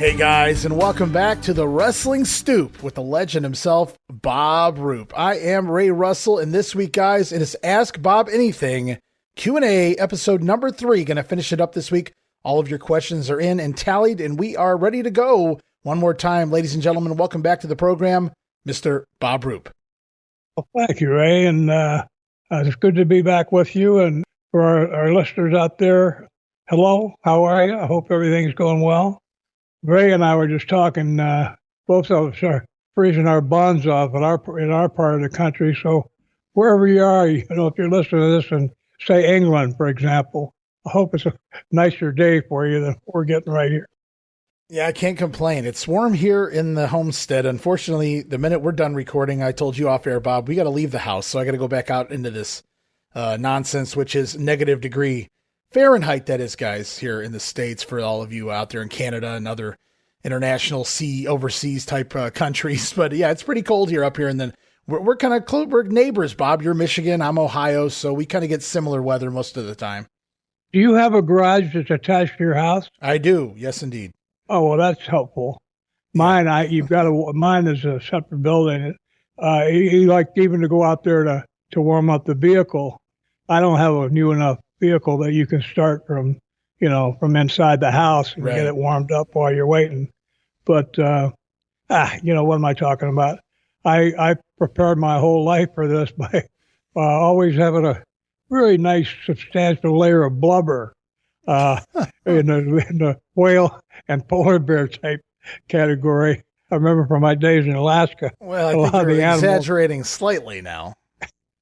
Hey guys, and welcome back to the Wrestling Stoop with the legend himself, Bob Roop. I am Ray Russell, and this week, guys, it is Ask Bob Anything Q&A episode number 3. Going to finish it up this week. All of your questions are in and tallied, and we are ready to go. One more time, ladies and gentlemen, welcome back to the program, Mr. Bob Roop. Well, thank you, Ray, and it's good to be back with you. And for our listeners out there, hello, how are you? I hope everything's going well. Ray and I were just talking. Both of us are freezing our buns off in our part of the country. So wherever you are, if you're listening to this and say England, for example, I hope it's a nicer day for you than we're getting right here. Yeah, I can't complain. It's warm here in the homestead. Unfortunately, the minute we're done recording, I told you off air, Bob, we got to leave the house. So I got to go back out into this nonsense, which is negative degree Fahrenheit, that is, guys, here in the States, for all of you out there in Canada and other international overseas type countries. But yeah, it's pretty cold here up here. And then we're kind of close. We're neighbors, Bob. You're Michigan. I'm Ohio. So we kind of get similar weather most of the time. Do you have a garage that's attached to your house? I do. Yes, indeed. Oh, well, that's helpful. Mine, mine is a separate building. You like even to go out there to warm up the vehicle. I don't have a new enough vehicle that you can start from inside the house and get it warmed up while you're waiting. But, what am I talking about? I prepared my whole life for this by always having a really nice, substantial layer of blubber in the whale and polar bear type category. I remember from my days in Alaska. Well, I think you're exaggerating slightly now.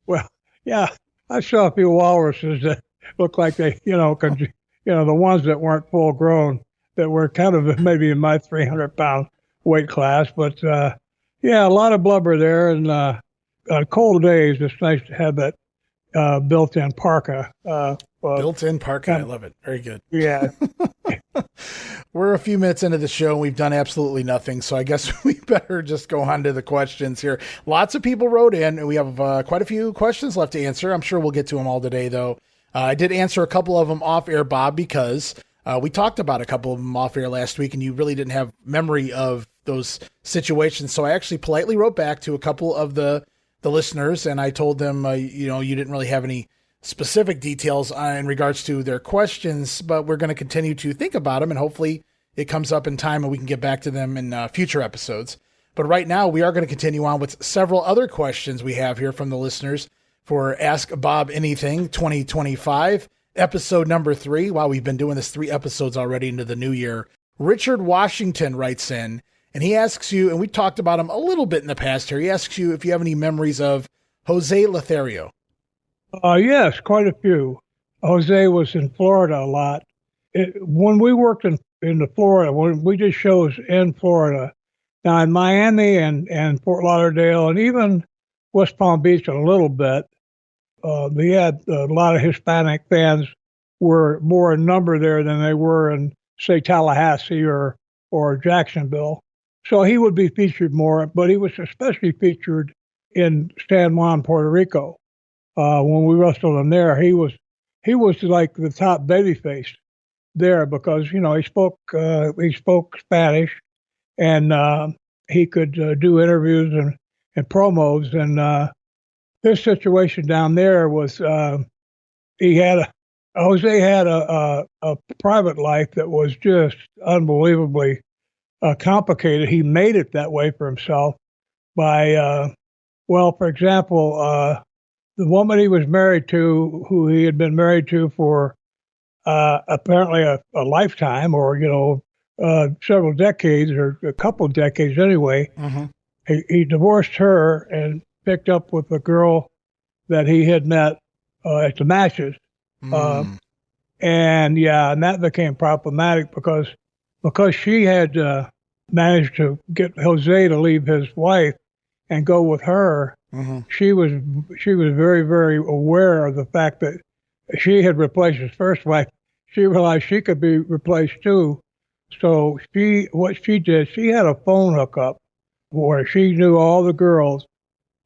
Well, yeah, I saw a few walruses that looked like they, the ones that weren't full grown, that were kind of maybe in my 300-pound weight class. But, a lot of blubber there. And on cold days, it's nice to have that built-in parka. Built-in parka, I love it. Very good. Yeah. We're a few minutes into the show, and we've done absolutely nothing, so I guess we better just go on to the questions here. Lots of people wrote in, and we have quite a few questions left to answer. I'm sure we'll get to them all today, though. I did answer a couple of them off-air, Bob, because we talked about a couple of them off-air last week, and you really didn't have memory of those situations, so I actually politely wrote back to a couple of the listeners, and I told them, you didn't really have any specific details in regards to their questions, but we're going to continue to think about them, and hopefully it comes up in time and we can get back to them in future episodes. But right now, we are going to continue on with several other questions we have here from the listeners for Ask Bob Anything 2025, episode number 3. Wow, we've been doing this 3 episodes already into the new year. Richard Washington writes in, and he asks you, and we talked about him a little bit in the past here, he asks you if you have any memories of Jose Lothario. Yes, quite a few. Jose was in Florida a lot. When we worked in Florida, when we did shows in Florida, now in Miami and Fort Lauderdale and even West Palm Beach a little bit, they had a lot of Hispanic fans were more in number there than they were in, say, Tallahassee or Jacksonville. So he would be featured more, but he was especially featured in San Juan, Puerto Rico. When we wrestled him there, he was like the top babyface there because he spoke Spanish and he could do interviews and promos. And his situation down there was Jose had a private life that was just unbelievably complicated. He made it that way for himself by, for example, the woman he was married to, who he had been married to for apparently a lifetime or, several decades or a couple of decades anyway, he divorced her and picked up with a girl that he had met at the matches. And that became problematic because she had managed to get Jose to leave his wife and go with her. She was very, very aware of the fact that she had replaced his first wife. She realized she could be replaced too. So what she did, she had a phone hookup where she knew all the girls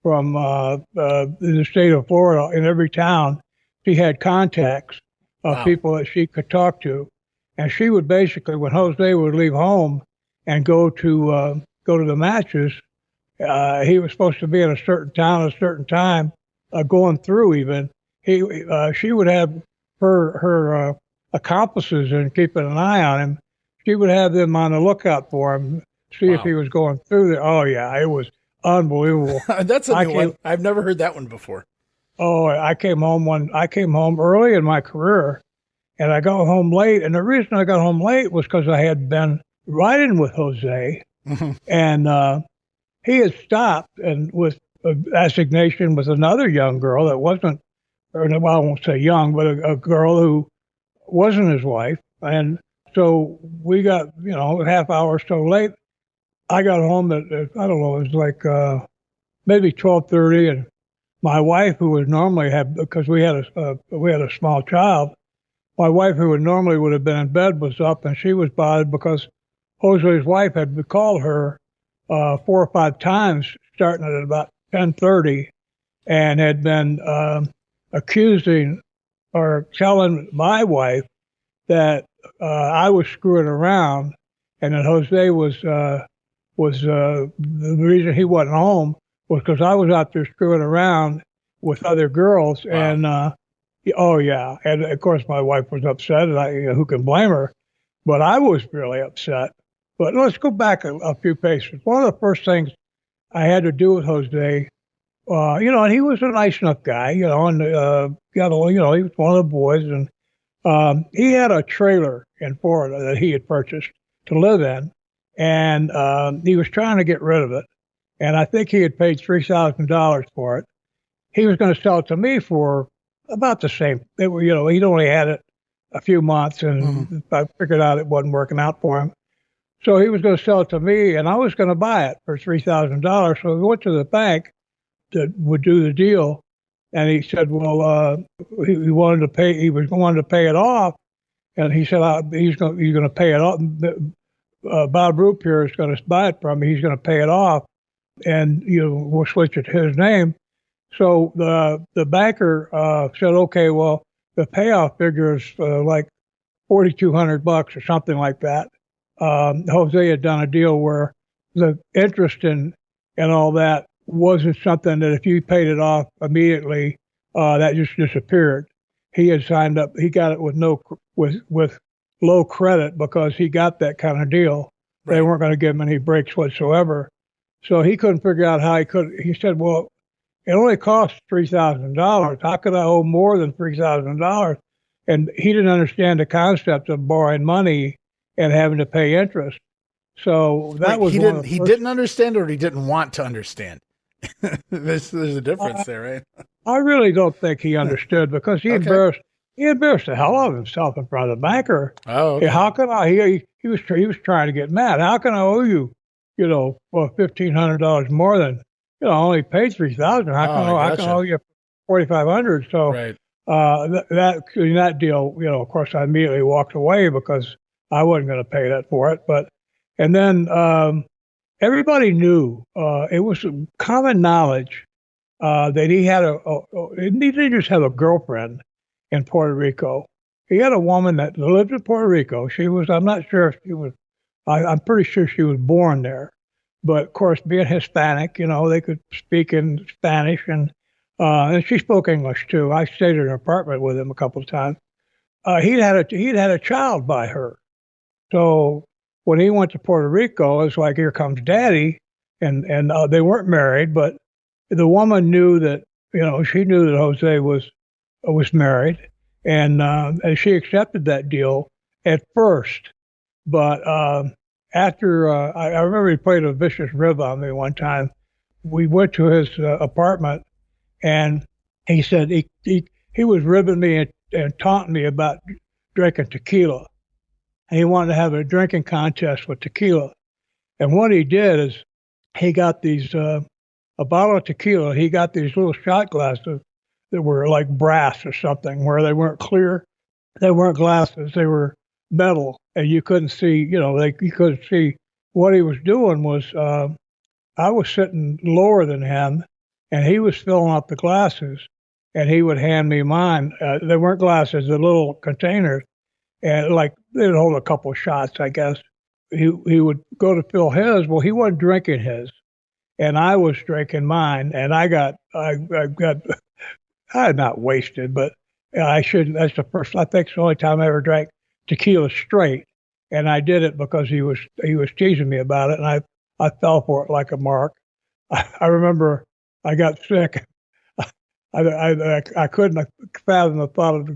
from the state of Florida. In every town, she had contacts of people that she could talk to. And she would basically, when Jose would leave home, and go to the matches. He was supposed to be in a certain town at a certain time, going through even. She would have her accomplices and keeping an eye on him. She would have them on the lookout for him, see if he was going through there. Oh yeah, it was unbelievable. That's a new one. I've never heard that one before. Oh, I came home early in my career, and I got home late. And the reason I got home late was because I had been riding with Jose, and he had stopped and with assignation with another young girl that wasn't, or well, I won't say young, but a girl who wasn't his wife. And so we got, a half hour or so late. I got home at, I don't know, it was like maybe 12:30, and my wife, who would normally have, because we had a small child, my wife, who would have been in bed, was up, and she was bothered because Jose's wife had called her 4 or 5 times, starting at about 10:30, and had been accusing or telling my wife that I was screwing around, and that Jose was the reason he wasn't home was because I was out there screwing around with other girls. Wow. And oh yeah, and of course my wife was upset, and who can blame her? But I was really upset. But let's go back a few paces. One of the first things I had to do with Jose, and he was a nice enough guy, and he was one of the boys, and he had a trailer in Florida that he had purchased to live in, and he was trying to get rid of it, and I think he had paid $3,000 for it. He was going to sell it to me for about the same. He'd only had it a few months, and I figured out it wasn't working out for him. So he was going to sell it to me, and I was going to buy it for $3,000. So we went to the bank that would do the deal, and he said, well, he wanted to pay. He wanted to pay it off, and he said, you're going to pay it off. Bob Roop here is going to buy it from me. He's going to pay it off, and we'll switch it to his name. So the banker said, okay, well, the payoff figure is like $4,200 or something like that. Jose had done a deal where the interest in and all that wasn't something that if you paid it off immediately, that just disappeared. He had signed up. He got it with low credit because he got that kind of deal. Right. They weren't going to give him any breaks whatsoever. So he couldn't figure out how he could. He said, well, it only costs $3,000. How could I owe more than $3,000? And he didn't understand the concept of borrowing money and having to pay interest. So that was he didn't understand, or he didn't want to understand. There's a difference there, right? I really don't think he understood, because he embarrassed the hell out of himself in front of the banker. Oh, okay. How can I? He was trying to get mad. How can I owe you, $1,500 more than I only paid $3,000? How can I owe you $4,500? So right. That deal, of course, I immediately walked away because I wasn't going to pay that for it. And then everybody knew, it was common knowledge that he had he didn't just have a girlfriend in Puerto Rico. He had a woman that lived in Puerto Rico. I'm not sure if she was, I'm pretty sure she was born there. But of course, being Hispanic, they could speak in Spanish, and she spoke English too. I stayed in an apartment with him a couple of times. He'd had a child by her. So when he went to Puerto Rico, it's like, here comes Daddy, and they weren't married, but the woman knew that she knew that Jose was married, and she accepted that deal at first. But after I remember he played a vicious rib on me one time. We went to his apartment, and he said he was ribbing me and taunting me about drinking tequila. And he wanted to have a drinking contest with tequila. And what he did is he got these, a bottle of tequila, he got these little shot glasses that were like brass or something, where they weren't clear. They weren't glasses, they were metal. And you couldn't see, you couldn't see. What he was doing was, I was sitting lower than him, and he was filling up the glasses, and he would hand me mine. They weren't glasses, the little containers. And they'd hold a couple of shots, I guess. he would go to fill his. Well, he wasn't drinking his, and I was drinking mine, and I got I'm not wasted, but I shouldn't. That's the first. I think it's the only time I ever drank tequila straight, and I did it because he was teasing me about it, and I fell for it like a mark. I remember I got sick. I couldn't fathom the thought of to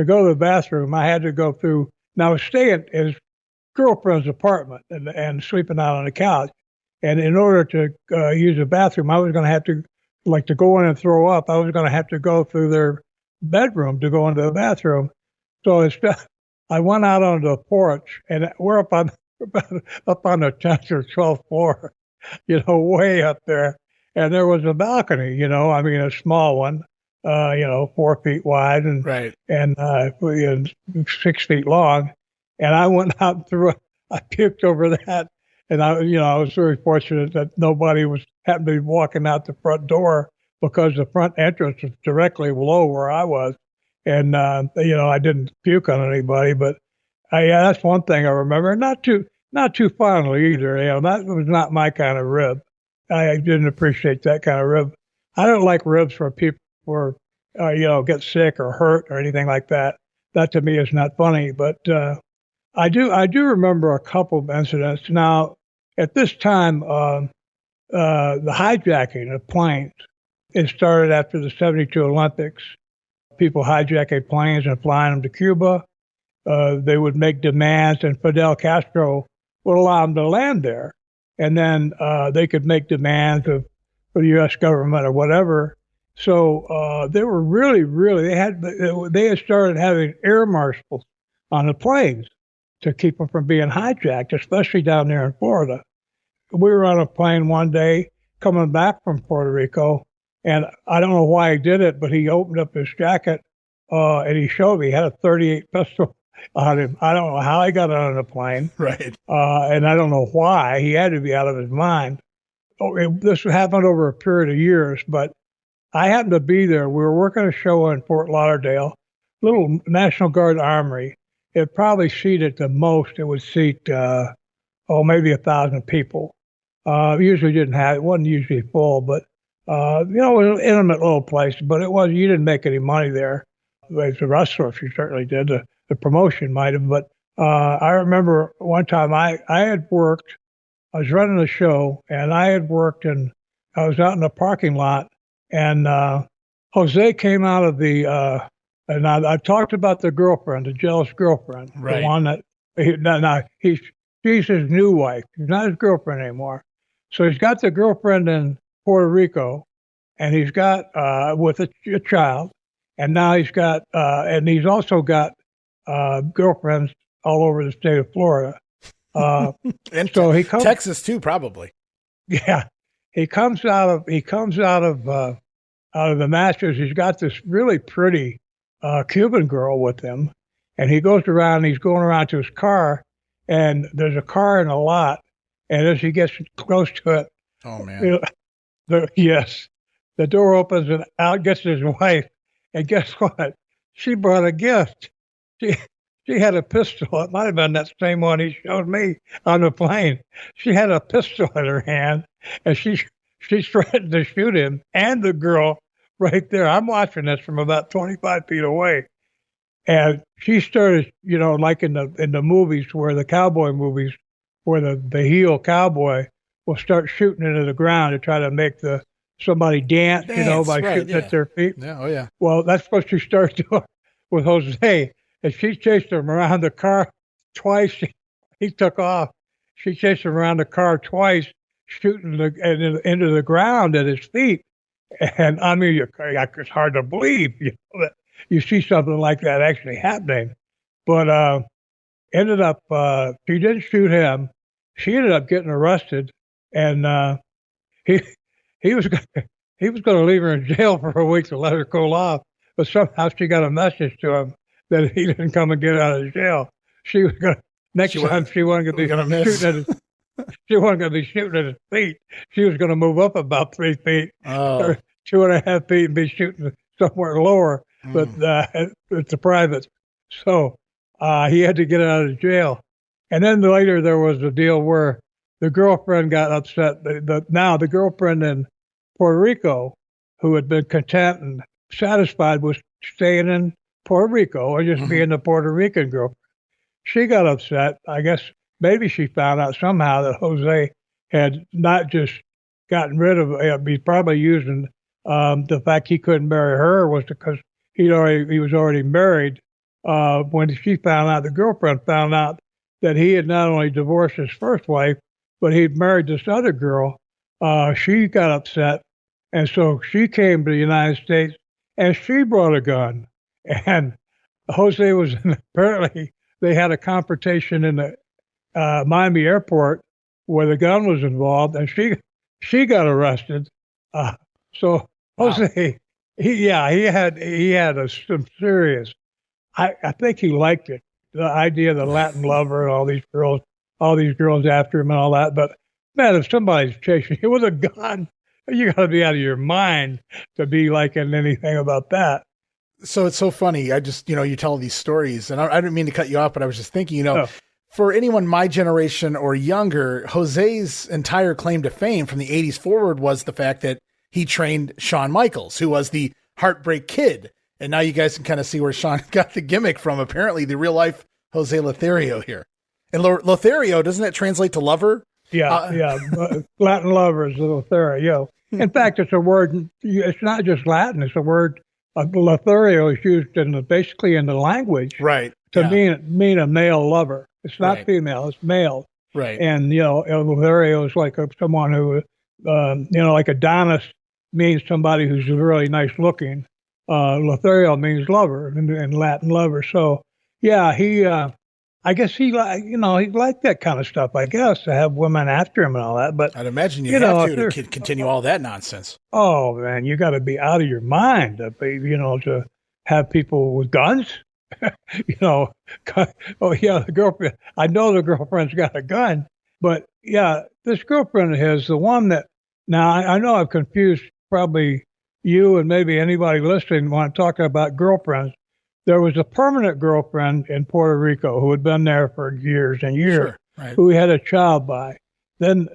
go to the bathroom. I had to go through. Now I was staying at his girlfriend's apartment and sleeping out on the couch. And in order to use the bathroom, I was going to have to, like, to go in and throw up. I was going to have to go through their bedroom to go into the bathroom. So I went out onto the porch, and we're up on the 10th or 12th floor, way up there. And there was a balcony, I mean, a small one, 4 feet wide and right. and 6 feet long. And I went out and I puked over that. And I was very fortunate that nobody happened to be walking out the front door, because the front entrance was directly below where I was. And, I didn't puke on anybody, but that's one thing I remember. Not too fondly either. That was not my kind of rib. I didn't appreciate that kind of rib. I don't like ribs for people who get sick or hurt or anything like that. That to me is not funny. But I do remember a couple of incidents. Now, at this time, the hijacking of planes, it started after the '72 Olympics. People hijacking planes and flying them to Cuba. They would make demands, and Fidel Castro would allow them to land there. And then they could make demands for the U.S. government or whatever. So they were really, they had started having air marshals on the planes to keep them from being hijacked, especially down there in Florida. We were on a plane one day coming back from Puerto Rico, and I don't know why he did it, but he opened up his jacket and he showed me he had a .38 pistol on him. I don't know how he got it on the plane. Right. And I don't know why. He had to be out of his mind. This happened over a period of years, but I happened to be there. We were working a show in Fort Lauderdale, little National Guard armory. It probably seated the most. It would seat, maybe 1,000 people. Usually it wasn't usually full, but, it was an intimate little place, but you didn't make any money there. As a wrestler, if you certainly did. The promotion might have, but I remember one time I was running a show, and I had worked, and I was out in the parking lot, and Jose came out of and I talked about the girlfriend, the jealous girlfriend, right. The one that she's his new wife. She's not his girlfriend anymore. So he's got the girlfriend in Puerto Rico, and he's got with a child, and now he's got and he's also got girlfriends all over the state of Florida. And so he comes Texas too, probably. Yeah, he comes out of the Masters. He's got this really pretty Cuban girl with him, and he goes around. He's going around to his car, and there's a car in a lot. And as he gets close to it, oh man, the door opens and out gets his wife. And guess what? She brought a gift. She had a pistol. It might have been that same one he showed me on the plane. She had a pistol in her hand, and she threatened to shoot him and the girl right there. I'm watching this from about 25 feet away, and she started, like in the movies, where the cowboy movies, where the heel cowboy will start shooting into the ground to try to make somebody dance, by shooting at their feet. Yeah, oh yeah. Well, that's what she started doing with Jose. And she chased him around the car twice. He took off. She chased him around the car twice, shooting into the ground at his feet. And I mean, it's hard to believe, that you see something like that actually happening. But ended up, she didn't shoot him. She ended up getting arrested, and he was going to leave her in jail for a week to let her cool off. But somehow she got a message to him that he didn't come and get out of jail. She was going to, she wasn't going to be shooting at his, she wasn't going to be shooting at his feet. She was going to move up about 3 feet, or 2.5 feet, and be shooting somewhere lower. But it's a private. So he had to get out of jail. And then later there was a deal where the girlfriend got upset. Now the girlfriend in Puerto Rico, who had been content and satisfied with staying in Puerto Rico or just being the Puerto Rican girl, she got upset. I guess maybe she found out somehow that Jose had not just gotten rid of, he's probably using the fact he couldn't marry her was because he was already married. When she found out, the girlfriend found out that he had not only divorced his first wife, but he'd married this other girl. She got upset, and so she came to the United States, and she brought a gun. And Jose was apparently they had a confrontation in the Miami airport where the gun was involved, and she got arrested. So Jose, he had some serious. I think he liked it, the idea of the Latin lover and all these girls after him and all that. But man, if somebody's chasing you with a gun, you got to be out of your mind to be liking anything about that. So it's so funny. I just, you tell these stories, and I didn't mean to cut you off, but I was just thinking, for anyone my generation or younger, Jose's entire claim to fame from the 80s forward was the fact that he trained Shawn Michaels, who was the Heartbreak Kid. And now you guys can kind of see where Shawn got the gimmick from, apparently the real life Jose Lothario here. And Lothario, doesn't that translate to lover? Yeah. Latin lover is Lothario. In fact, it's a word, it's not just Latin, it's a word. Lothario is used basically in the language, right? To mean a male lover. It's not female; it's male, right? And Lothario is like someone who, like Adonis means somebody who's really nice looking. Lothario means lover in Latin lover. So he, I guess he liked that kind of stuff. I guess to have women after him and all that. But I'd imagine you have to continue all that nonsense. Oh man, you got to be out of your mind to have people with guns. The girlfriend. I know the girlfriend's got a gun, but this girlfriend of his, the one that now I know I've confused probably you and maybe anybody listening when I'm talking about girlfriends. There was a permanent girlfriend in Puerto Rico who had been there for years and years, who he had a child by. Then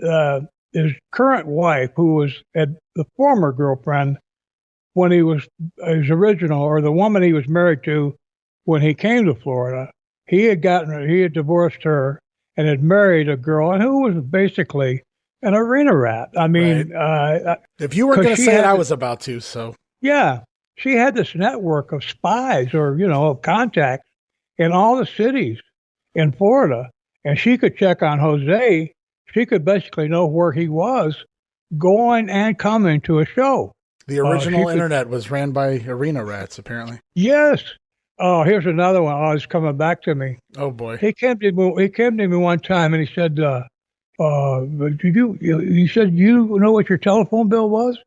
his current wife, who was the former girlfriend when he was his original, or the woman he was married to when he came to Florida, he had divorced her and had married a girl and who was basically an arena rat. I mean, if you weren't going to say it, I was about to. So she had this network of spies or, of contacts in all the cities in Florida. And she could check on Jose. She could basically know where he was going and coming to a show. The original internet was ran by arena rats, apparently. Yes. Oh, here's another one. Oh, it's coming back to me. Oh, boy. He came to me one time and he said, you said you know what your telephone bill was?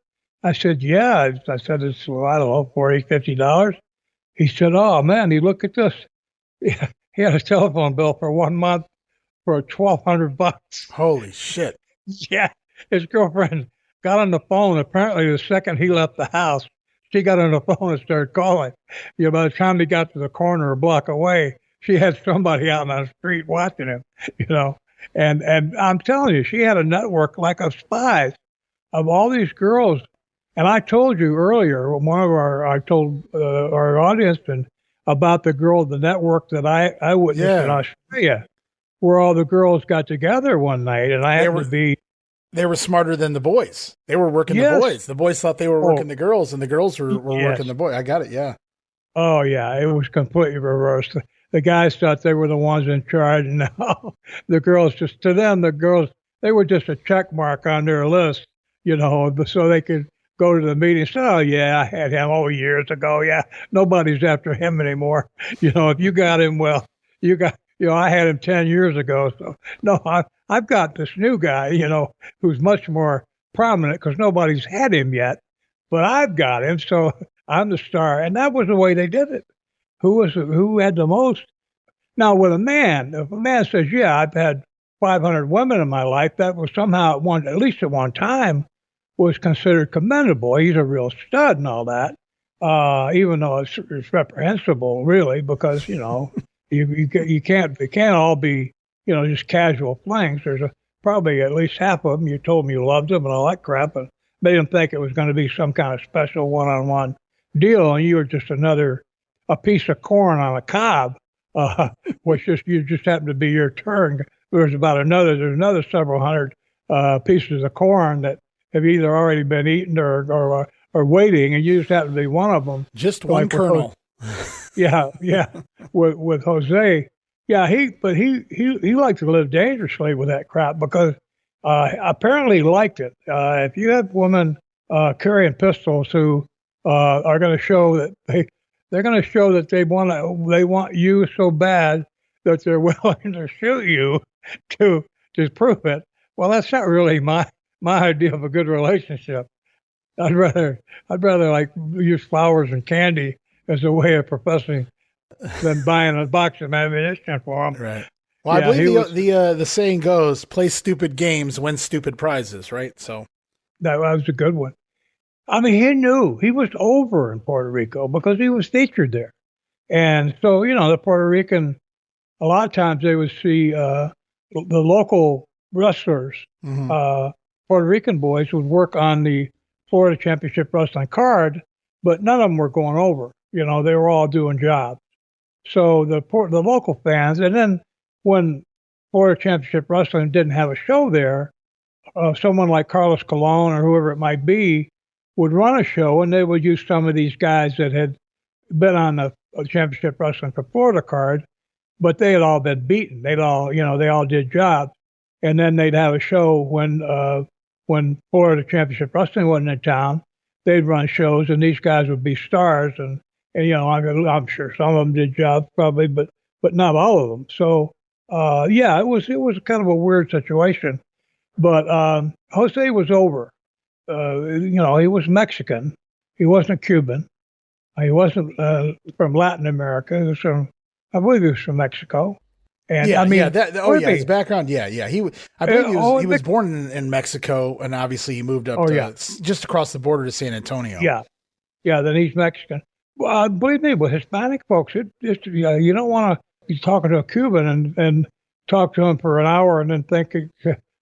I said, yeah. I said, it's, I don't know, $40, $50. He said, oh, man, you look at this. He had a telephone bill for 1 month for $1,200. Holy shit. Yeah. His girlfriend got on the phone. Apparently, the second he left the house, she got on the phone and started calling. By the time he got to the corner a block away, she had somebody out on the street watching him, And I'm telling you, she had a network like of spies of all these girls. And I told you earlier, I told our audience about the girl, the network that I witnessed in Australia, where all the girls got together one night, and I happened to be. They were smarter than the boys. They were working the boys. The boys thought they were working the girls, and the girls were working the boys. I got it, yeah. Oh, yeah, it was completely reversed. The guys thought they were the ones in charge, and now the girls they were just a check mark on their list, so they could go to the meeting and say, oh, yeah, I had him years ago. Yeah, nobody's after him anymore. If you got him, well, you got, I had him 10 years ago. So, no, I've got this new guy, who's much more prominent because nobody's had him yet. But I've got him, so I'm the star. And that was the way they did it. Who had the most? Now, with a man, if a man says, yeah, I've had 500 women in my life, that was somehow, at least at one time, was considered commendable. He's a real stud and all that, even though it's reprehensible, really, because, you can't all be just casual flings. There's probably at least half of them you told them you loved them and all that crap, and made them think it was going to be some kind of special one-on-one deal, and you were just a piece of corn on a cob, which you just happened to be your turn. There's another several hundred pieces of corn that have either already been eaten or waiting, and you just happen to be one of them. Just one kernel. Yeah. With Jose, yeah, he liked to live dangerously with that crap because apparently he liked it. If you have women carrying pistols who are going to show that they're going to show that they want you so bad that they're willing to shoot you to prove it. Well, that's not really my idea of a good relationship. I'd rather like use flowers and candy as a way of professing than buying a box of ammunition for them. Right. Well, yeah, I believe the saying goes, play stupid games, win stupid prizes, right? So that was a good one. I mean, he knew he was over in Puerto Rico because he was featured there. And so, the Puerto Rican, a lot of times they would see the local wrestlers, Puerto Rican boys would work on the Florida Championship Wrestling card, but none of them were going over. They were all doing jobs. So the local fans, and then when Florida Championship Wrestling didn't have a show there, someone like Carlos Colon or whoever it might be would run a show, and they would use some of these guys that had been on the Championship Wrestling for Florida card, but they had all been beaten. They all did jobs, and then they'd have a show when Florida Championship Wrestling wasn't in town. They'd run shows, and these guys would be stars, and I'm sure some of them did jobs probably, but not all of them. So it was kind of a weird situation, but Jose was over. He was Mexican. He wasn't Cuban. He wasn't from Latin America. He was I believe he was from Mexico. And his background. Yeah. He was born in Mexico, and obviously he moved up just across the border to San Antonio. Yeah. Then he's Mexican. Well, believe me, with Hispanic folks, you don't want to be talking to a Cuban and talk to him for an hour and then think.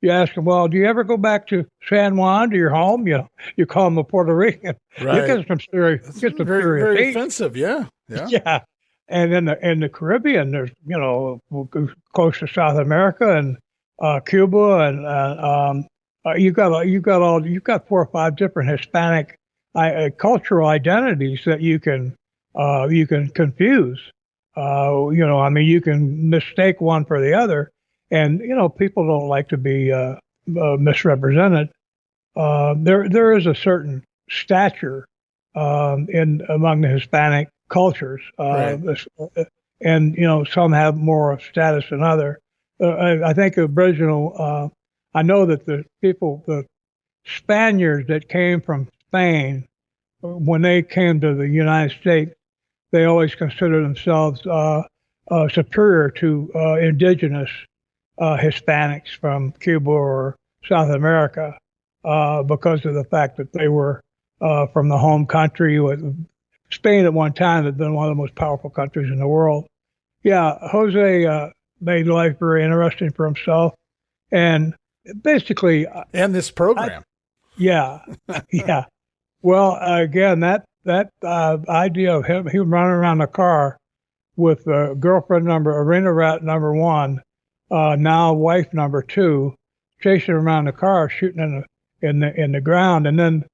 You ask them, well, do you ever go back to San Juan to your home? You call them a Puerto Rican. Right. You get some serious, very offensive. Yeah. Yeah. And in the Caribbean, there's, close to South America and Cuba, and you've got 4 or 5 different Hispanic cultural identities that you can confuse. You can mistake one for the other. And, people don't like to be misrepresented. There is a certain stature among the Hispanic cultures. Right. And, some have more status than others. I think I know that the Spaniards that came from Spain, when they came to the United States, they always considered themselves superior to indigenous Hispanics from Cuba or South America because of the fact that they were from the home country. Spain at one time had been one of the most powerful countries in the world. Yeah, Jose made life very interesting for himself, and basically, and this program. Yeah. Well, again, that idea of him running around the car with girlfriend arena rat number 1. Now wife number 2, chasing around the car, shooting in the ground, and then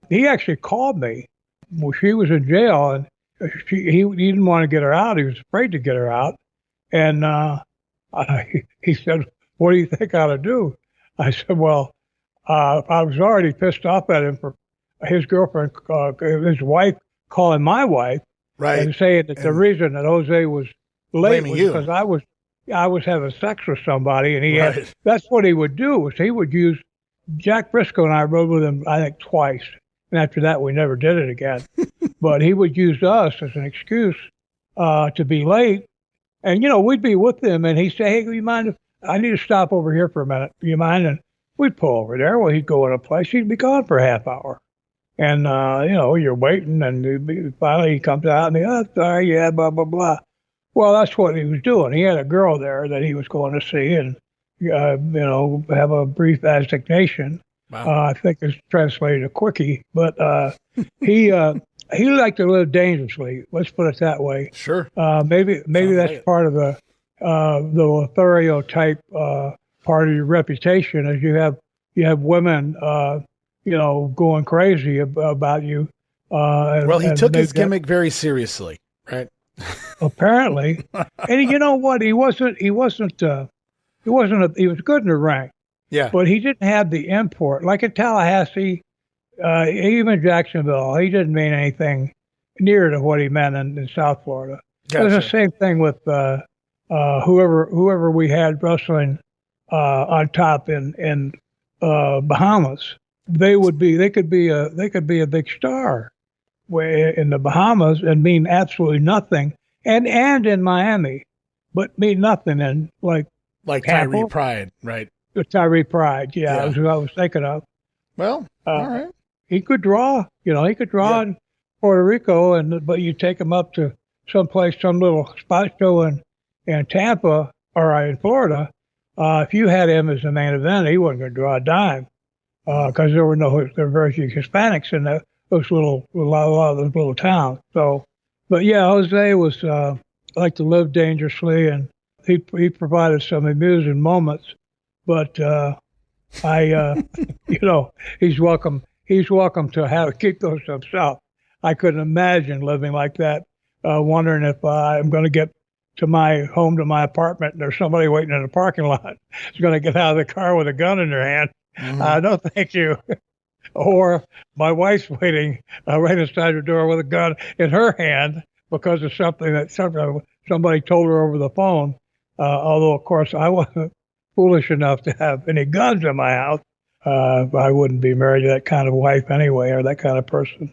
he actually called me. Well, she was in jail, and he didn't want to get her out. He was afraid to get her out, and he said, "What do you think I ought to do?" I said, "Well, I was already pissed off at him for his girlfriend, his wife, calling my wife, right, and saying that the reason that Jose was late was you. Because I was having sex with somebody, and that's what he would do. Was he would use Jack Briscoe, and I rode with him, I think, twice. And after that, we never did it again. But he would use us as an excuse to be late. And, we'd be with him, and he'd say, "Hey, do you mind if I need to stop over here for a minute? Do you mind?" And we'd pull over there. Well, he'd go in a place. He'd be gone for a half hour. And, you're waiting, and finally he comes out, and sorry, yeah, blah, blah, blah. Well, that's what he was doing. He had a girl there that he was going to see and, have a brief assignation. Wow. I think it's translated a quickie, but he liked to live dangerously. Let's put it that way. Sure. Maybe Sounds that's like part of the Lothario type part of your reputation, as you have women, going crazy about you. Well, he took his gimmick very seriously, right? Apparently, and you know what? He was good in the ring, Yeah. but he didn't have the import like in Tallahassee, even Jacksonville. He didn't mean anything near to what he meant in South Florida. Gotcha. It was the same thing with whoever we had wrestling on top in Bahamas. They could be a big star in the Bahamas and mean absolutely nothing, and in Miami, but mean nothing in like Tyree Pride, right? Tyree Pride, yeah, Yeah. that's what I was thinking of. Well, all right. He could draw, in Puerto Rico, but you take him up to some little spot show in Tampa or in Florida. If you had him as the main event, he wasn't going to draw a dime because there were very few Hispanics in a lot of those little towns. So, but yeah, Jose was like to live dangerously, and he provided some amusing moments. But he's welcome. He's welcome to keep those to himself. I couldn't imagine living like that, wondering if I'm going to get to my apartment and there's somebody waiting in the parking lot. Is going to get out of the car with a gun in their hand. Mm-hmm. No, thank you. Or my wife's waiting right inside the door with a gun in her hand because of something that somebody told her over the phone. Although, of course, I wasn't foolish enough to have any guns in my house. I wouldn't be married to that kind of wife anyway, or that kind of person.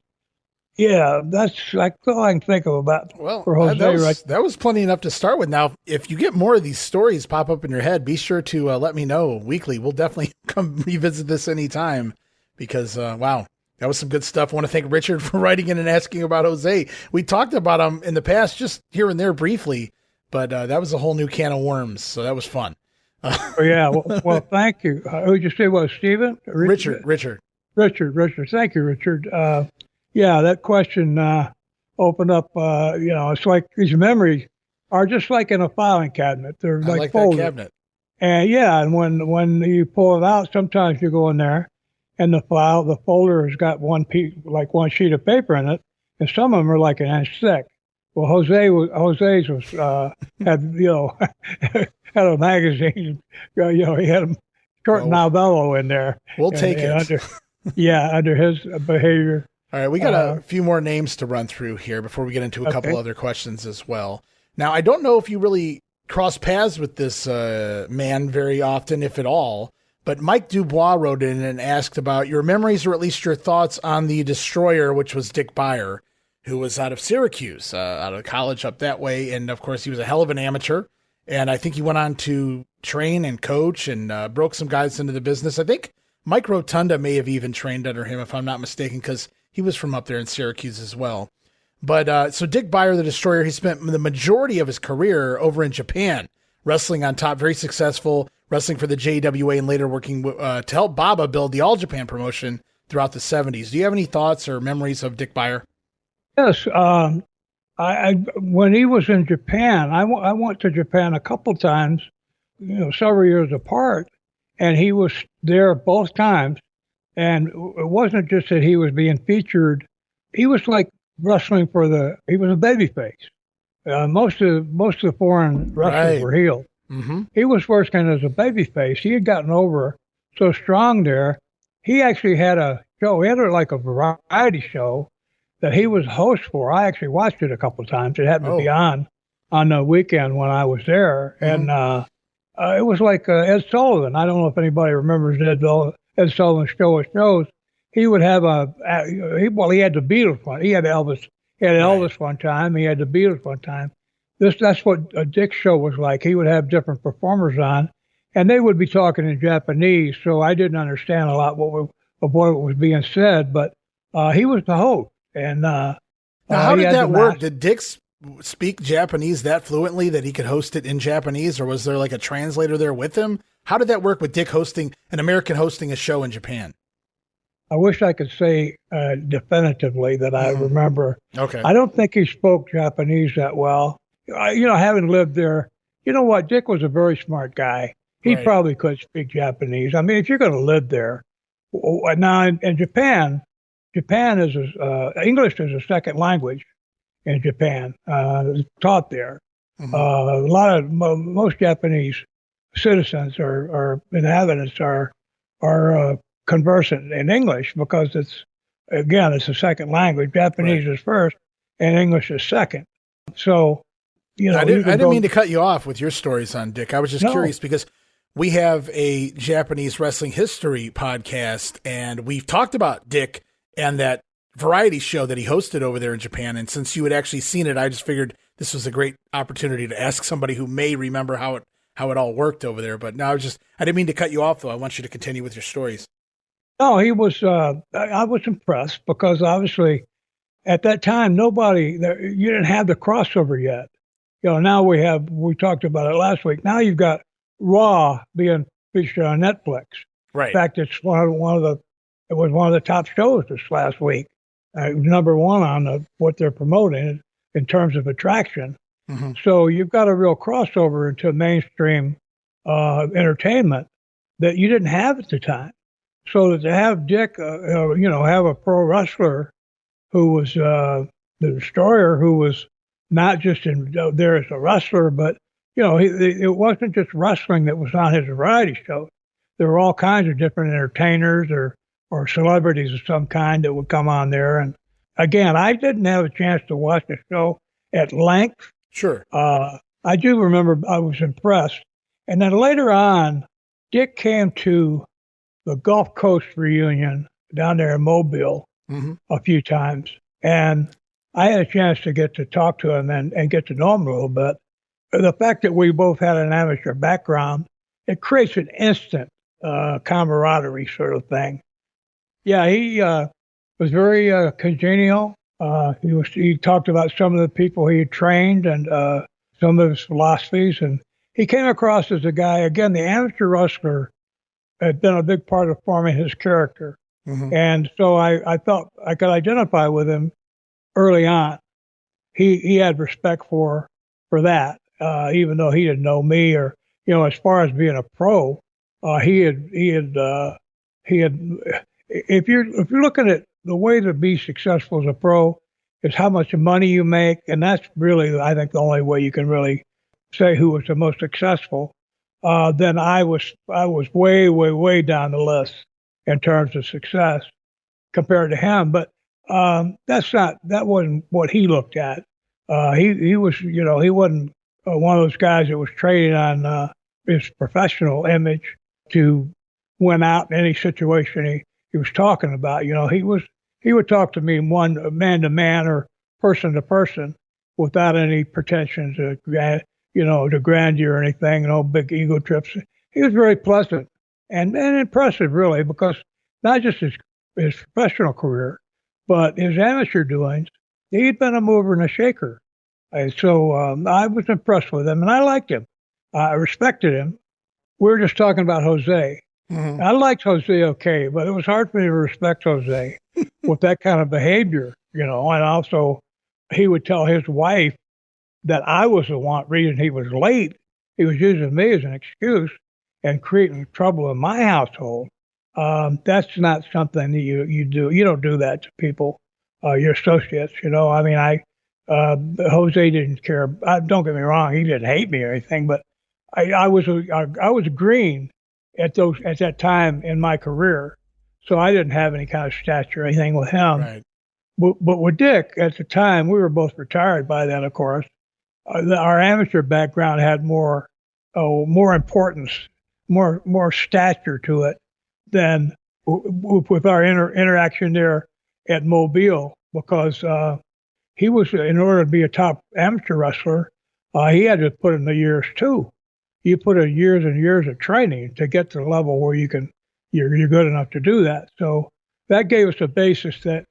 Yeah, that's all I can think of about for Jose. That was plenty enough to start with. Now, if you get more of these stories pop up in your head, be sure to let me know weekly. We'll definitely come revisit this anytime because, wow, that was some good stuff. I want to thank Richard for writing in and asking about Jose. We talked about him in the past, just here and there briefly, but that was a whole new can of worms, so that was fun. Yeah, well, thank you. Who'd you say was Stephen? Richard. Thank you, Richard. Yeah, that question opened up. It's like these memories are just like in a filing cabinet. They're like folded. That cabinet. And yeah, and when you pull it out, sometimes you go in there, and the folder has got one sheet of paper in it, and some of them are like an inch thick. Well, Jose's was had had a magazine. He had a short novello in there. We'll take it. Under his behavior. All right, we got a few more names to run through here before we get into a couple other questions as well. Now, I don't know if you really cross paths with this man very often, if at all, but Mike Dubois wrote in and asked about your memories or at least your thoughts on the Destroyer, which was Dick Beyer, who was out of Syracuse, out of college up that way. And, of course, he was a hell of an amateur. And I think he went on to train and coach and broke some guys into the business. I think Mike Rotunda may have even trained under him, if I'm not mistaken, because he was from up there in Syracuse as well. But so Dick Beyer, the Destroyer, he spent the majority of his career over in Japan, wrestling on top, very successful, wrestling for the JWA and later working to help Baba build the All Japan promotion throughout the 70s. Do you have any thoughts or memories of Dick Beyer? Yes. When he was in Japan, I went to Japan a couple times, several years apart, and he was there both times. And it wasn't just that he was being featured. He was like wrestling he was a babyface. Most of the foreign wrestlers were healed. Mm-hmm. He was working as a babyface. He had gotten over so strong there. He actually had a show. He had like a variety show that he was host for. I actually watched it a couple of times. It happened to be on the weekend when I was there. Mm-hmm. And it was like Ed Sullivan. I don't know if anybody remembers Ed Sullivan's shows. He would have he had the Beatles one. He had Elvis. He had Elvis one time. He had the Beatles one time. That's what Dick's show was like. He would have different performers on, and they would be talking in Japanese, so I didn't understand a lot of what was being said. But he was the host. And now, how did that work? Did Dick's speak Japanese that fluently that he could host it in Japanese, or was there like a translator there with him? How did that work with Dick hosting an American hosting a show in Japan? I wish I could say definitively that I remember. Okay. I don't think he spoke Japanese that well. Having lived there, you know what? Dick was a very smart guy. He probably could speak Japanese. I mean, if you're going to live there, now in Japan is English is a second language in Japan. It's taught there. Most Japanese citizens or inhabitants are conversant in English because it's a second language. Japanese is first and English is second. So, I didn't mean to cut you off with your stories on Dick. I was just curious because we have a Japanese wrestling history podcast, and we've talked about Dick and that variety show that he hosted over there in Japan. And since you had actually seen it, I just figured this was a great opportunity to ask somebody who may remember how it all worked over there. But now I didn't mean to cut you off, though. I want you to continue with your stories. No, he was. I was impressed because obviously, at that time, you didn't have the crossover yet. Now we talked about it last week. Now you've got Raw being featured on Netflix. Right. In fact, it was one of the top shows this last week. Number one on what they're promoting in terms of attraction. Mm-hmm. So you've got a real crossover into mainstream entertainment that you didn't have at the time. So to have Dick, have a pro wrestler who was the Destroyer, who was not just there as a wrestler, but it wasn't just wrestling that was on his variety show. There were all kinds of different entertainers or celebrities of some kind that would come on there. And again, I didn't have a chance to watch the show at length. Sure. I do remember I was impressed. And then later on, Dick came to the Gulf Coast reunion down there in Mobile a few times. And I had a chance to get to talk to him and get to know him a little bit. The fact that we both had an amateur background, it creates an instant camaraderie sort of thing. Yeah, he was very congenial. He talked about some of the people he had trained and some of his philosophies. And he came across as a guy, again, the amateur wrestler had been a big part of forming his character. Mm-hmm. And so I felt I could identify with him early on. He had respect for that, even though he didn't know me or, as far as being a pro, he had, if you're looking at the way to be successful as a pro is how much money you make. And that's really, I think, the only way you can really say who was the most successful. Then I was way, way, way down the list in terms of success compared to him. But that wasn't what he looked at. He was, he wasn't one of those guys that was trading on his professional image to win out in any situation he was talking about. He would talk to me one man to man or person to person without any pretensions to grandeur or anything, no big ego trips. He was very pleasant and impressive, really, because not just his professional career, but his amateur doings. He'd been a mover and a shaker. And so I was impressed with him, and I liked him. I respected him. We were just talking about Jose. Mm-hmm. I liked Jose okay, but it was hard for me to respect Jose with that kind of behavior, And also, he would tell his wife that I was the reason he was late. He was using me as an excuse and creating trouble in my household. That's not something that you do. You don't do that to people, your associates. Jose didn't care. Don't get me wrong; he didn't hate me or anything. But I was green at that time in my career, so I didn't have any kind of stature or anything with him. Right. But with Dick at the time, we were both retired by then, of course. Our amateur background had more importance, more stature to it than with our interaction there at Mobile, because he was, in order to be a top amateur wrestler, he had to put in the years too. You put in years and years of training to get to the level where you're good enough to do that. So that gave us a basis that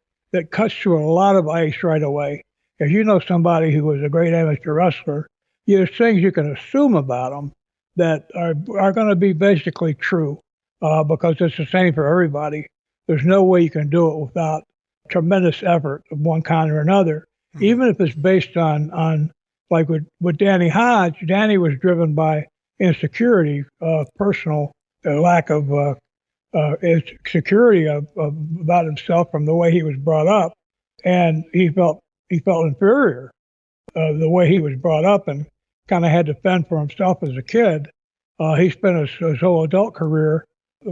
cuts through a lot of ice right away. if you know somebody who was a great amateur wrestler, there's things you can assume about them that are going to be basically true because it's the same for everybody. There's no way you can do it without tremendous effort of one kind or another, even if it's based on like with Danny Hodge. Danny was driven by insecurity, personal lack of security about himself from the way he was brought up, and he felt inferior the way he was brought up, and kind of had to fend for himself as a kid. He spent his whole adult career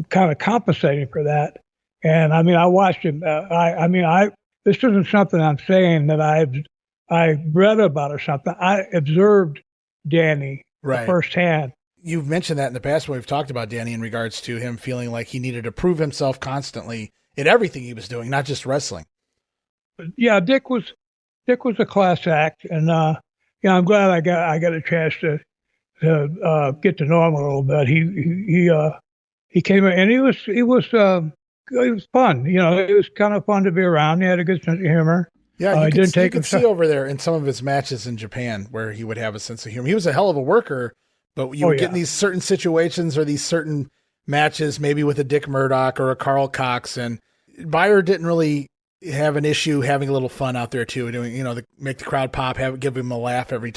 kind of compensating for that. And I mean, I watched him. This isn't something I'm saying that I read about or something. I observed Danny firsthand. You've mentioned that in the past when we've talked about Danny in regards to him feeling like he needed to prove himself constantly in everything he was doing, not just wrestling. Yeah, Dick was a class act, and I'm glad I got a chance to get to know him a little bit. He came in, and he was fun. It was kind of fun to be around. He had a good sense of humor. Yeah, you could see over there in some of his matches in Japan where he would have a sense of humor. He was a hell of a worker, but you would get in these certain situations or these certain matches, maybe with a Dick Murdoch or a Carl Cox, and Beyer didn't really have an issue having a little fun out there too, doing, make the crowd pop, give him a laugh every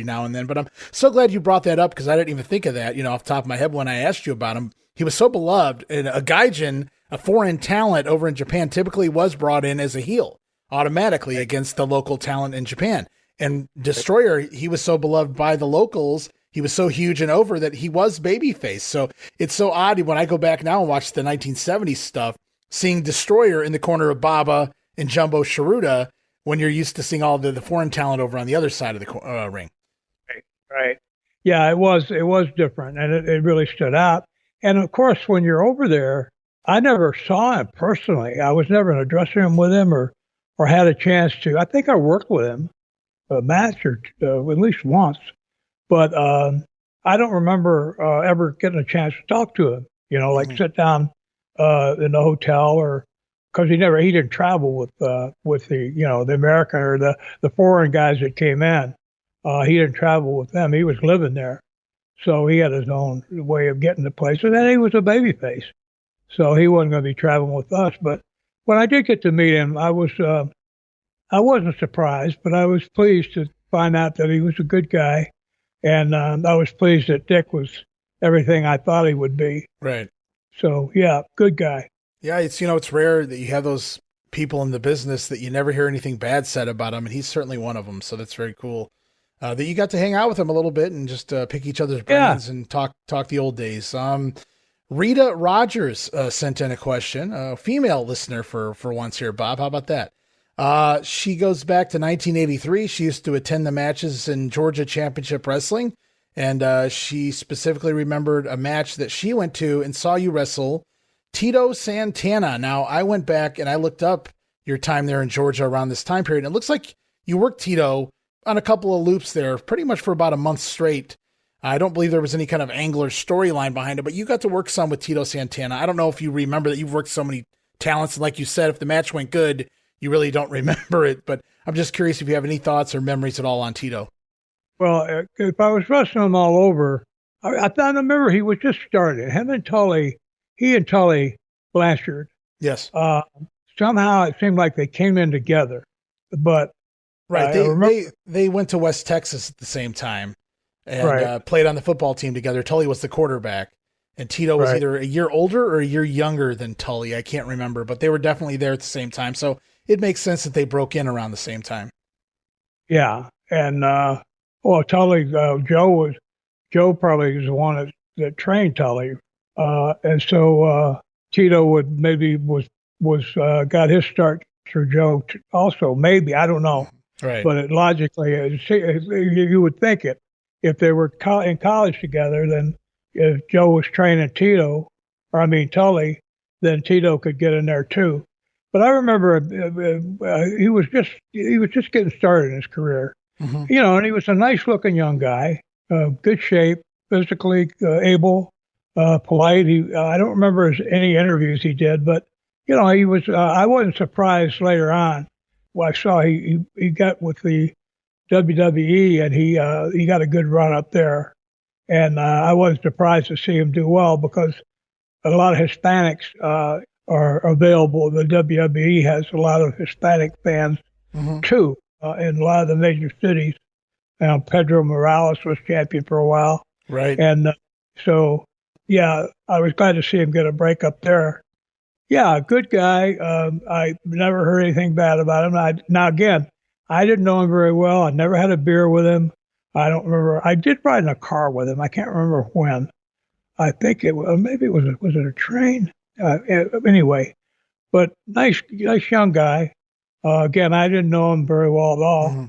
now and then. But I'm so glad you brought that up because I didn't even think of that, off the top of my head when I asked you about him. He was so beloved, and a gaijin, a foreign talent over in Japan, typically was brought in as a heel automatically against the local talent in Japan. And Destroyer, he was so beloved by the locals, he was so huge and over that he was babyface. So it's so odd when I go back now and watch the 1970s stuff, seeing Destroyer in the corner of Baba and Jumbo Sharuda when you're used to seeing all the foreign talent over on the other side of the ring. Right. Yeah, it was different, and it really stood out. And of course, when you're over there, I never saw him personally. I was never in a dressing room with him or had a chance to. I think I worked with him a match or at least once, but I don't remember ever getting a chance to talk to him. Sit down in the hotel, or because he didn't travel with the the American or the foreign guys that came in. He didn't travel with them. He was living there, so he had his own way of getting to places. And he was a babyface, so he wasn't going to be traveling with us. But when I did get to meet him, I wasn't surprised, but I was pleased to find out that he was a good guy, and I was pleased that Dick was everything I thought he would be. Right. So yeah, good guy. Yeah, it's rare that you have those people in the business that you never hear anything bad said about him, and he's certainly one of them. So that's very cool that you got to hang out with him a little bit and just pick each other's brains and talk the old days. Rita Rogers sent in a question, a female listener for once here, Bob. How about that? She goes back to 1983. She used to attend the matches in Georgia Championship Wrestling, and she specifically remembered a match that she went to and saw you wrestle Tito Santana. Now, I went back and I looked up your time there in Georgia around this time period. And it looks like you worked Tito on a couple of loops there, pretty much for about a month straight. I don't believe there was any kind of angler storyline behind it, but you got to work some with Tito Santana. I don't know if you remember that you've worked so many talents. And like you said, if the match went good, you really don't remember it. But I'm just curious if you have any thoughts or memories at all on Tito. Well, if I was wrestling him all over, I remember he was just starting. He and Tully Blanchard. Yes. Somehow it seemed like they came in together, but right. They went to West Texas at the same time and played on the football team together. Tully was the quarterback, and Tito was either a year older or a year younger than Tully. I can't remember, but they were definitely there at the same time. So it makes sense that they broke in around the same time. Yeah. And, Tully, Joe probably was the one that trained Tully. And so Tito got his start through Joe also, maybe, I don't know. Right. But logically, you would think it. If they were in college together, then if Joe was training Tully, then Tito could get in there too. But I remember he was just getting started in his career. Mm-hmm. And he was a nice looking young guy, good shape, physically able, polite. I don't remember any interviews he did, but he was. I wasn't surprised later on I saw he got with the WWE, and he got a good run up there. And I wasn't surprised to see him do well because a lot of Hispanics are available. The WWE has a lot of Hispanic fans too in a lot of the major cities. Pedro Morales was champion for a while, right? And so, yeah, I was glad to see him get a break up there. Yeah, good guy. I never heard anything bad about him. Now again, I didn't know him very well. I never had a beer with him. I don't remember. I did ride in a car with him. I can't remember when. I think maybe it was it a train? Anyway, but nice young guy. Again, I didn't know him very well at all. Mm-hmm.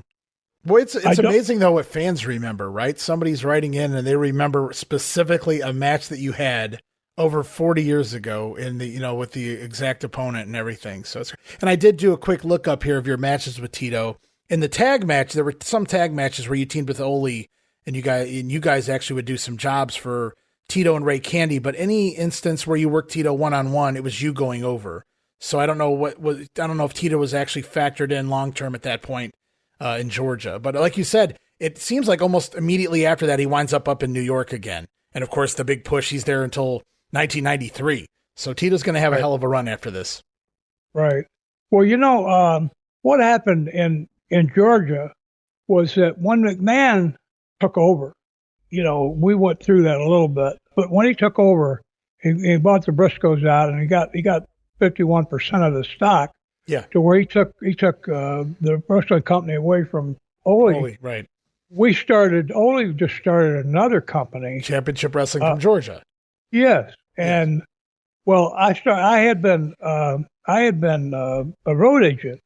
Well, it's amazing though what fans remember, right? Somebody's writing in and they remember specifically a match that you had over 40 years ago in the, with the exact opponent and everything. So and I did do a quick look up here of your matches with Tito. In the tag match, there were some tag matches where you teamed with Ole and you guys actually would do some jobs for Tito and Ray Candy, but any instance where you worked Tito one-on-one, it was you going over. So I don't know if Tito was actually factored in long-term at that point in Georgia. But like you said, it seems like almost immediately after that, he winds up in New York again. And of course, the big push, he's there until 1993. So Tito's going to have a hell of a run after this. Right. Well, what happened in Georgia was that when McMahon took over, we went through that a little bit. But when he took over, he bought the Briscoes out, and he got 51% of the stock. Yeah. To where he took the wrestling company away from Ole. Right. Ole just started another company, Championship Wrestling from Georgia. Yes, and well, I had been a road agent,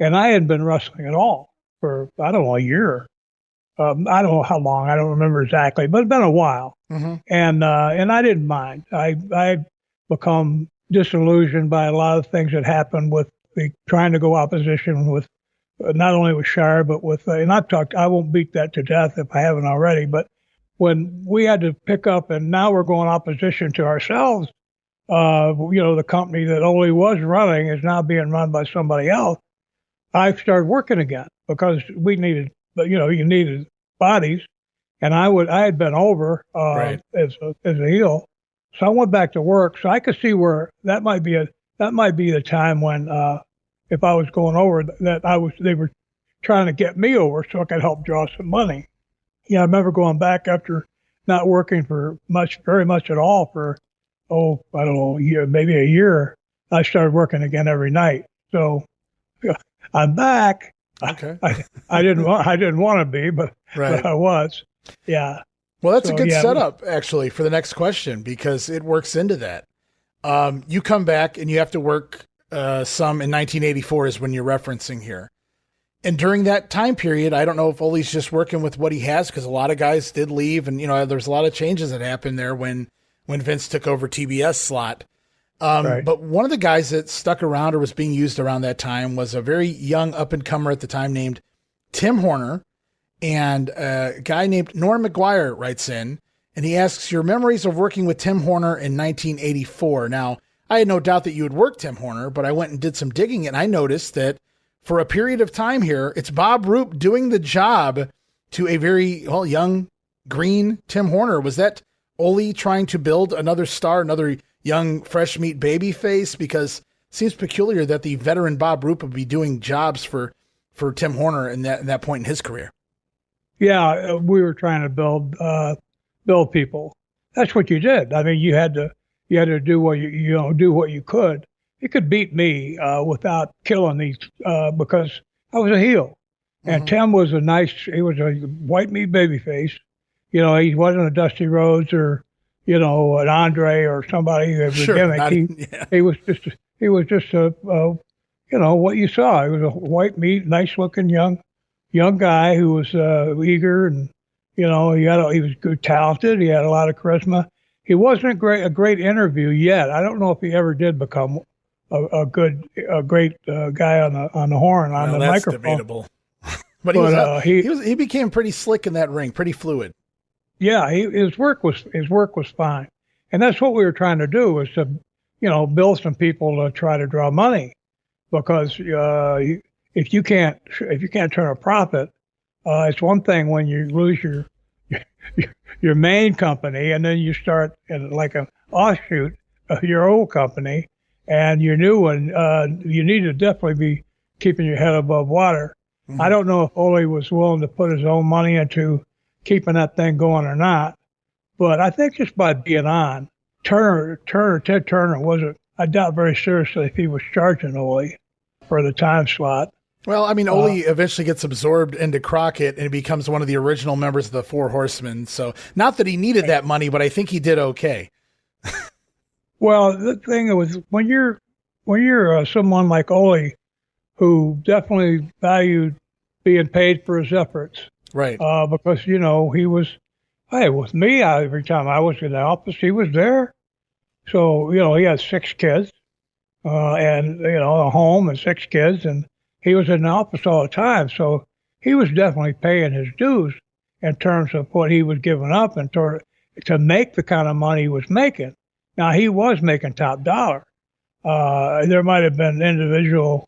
and I hadn't been wrestling at all for I don't know a year. I don't know how long. I don't remember exactly, but it's been a while. Mm-hmm. And I didn't mind. I become disillusioned by a lot of things that happened with trying to go opposition with not only with Shire but with and I won't beat that to death if I haven't already. But when we had to pick up, and now we're going opposition to ourselves. The company that Ole was running is now being run by somebody else. I started working again because we needed. But you needed bodies, and I had been over as a heel, so I went back to work. So I could see where that might be the time when if I was going over they were trying to get me over so I could help draw some money. Yeah, I remember going back after not working for very much at all for I don't know maybe a year. I started working again every night. So I'm back. Okay. I didn't want to be, but I was. Yeah. Well, that's a good setup actually for the next question because it works into that. You come back and you have to work some in 1984 is when you're referencing here. And during that time period, I don't know if Ole's just working with what he has because a lot of guys did leave and there's a lot of changes that happened there when Vince took over TBS slot. But one of the guys that stuck around or was being used around that time was a very young up-and-comer at the time named Tim Horner. And a guy named Norm McGuire writes in, and he asks, your memories of working with Tim Horner in 1984. Now, I had no doubt that you had worked Tim Horner, but I went and did some digging, and I noticed that for a period of time here, it's Bob Roop doing the job to a very young, green Tim Horner. Was that Ole trying to build another star, another young, fresh meat baby face? Because it seems peculiar that the veteran Bob Roop would be doing jobs for Tim Horner in that point in his career. Yeah, we were trying to build people. That's what you did. I mean, you had to do what do what you could. You could beat me without killing these because I was a heel, and Tim was he was a white meat baby face. He wasn't a Dusty Rhodes or an Andre or somebody that was gimmick. He was just a what you saw. He was a white meat, nice looking young guy who was eager and he was good, talented. He had a lot of charisma. He wasn't a great interview yet. I don't know if he ever did become a great guy on the horn on the that's microphone. Debatable. but he became pretty slick in that ring, pretty fluid. Yeah, his work was fine, and that's what we were trying to do was to build some people to try to draw money because if you can't turn a profit, it's one thing when you lose your main company and then you start in like an offshoot of your old company and your new one. You need to definitely be keeping your head above water. Mm-hmm. I don't know if Ole was willing to put his own money into keeping that thing going or not, but I think just by being on, Ted Turner wasn't. I doubt very seriously if he was charging Ole for the time slot. Well, I mean, Ole eventually gets absorbed into Crockett and becomes one of the original members of the Four Horsemen. So not that he needed that money, but I think he did okay. Well, the thing was, when you're someone like Ole, who definitely valued being paid for his efforts, right? Because he was, with me, every time I was in the office, he was there. So he had 6 kids, and a home and 6 kids, and he was in the office all the time. So he was definitely paying his dues in terms of what he was giving up and to make the kind of money he was making. Now, he was making top dollar. There might have been an individual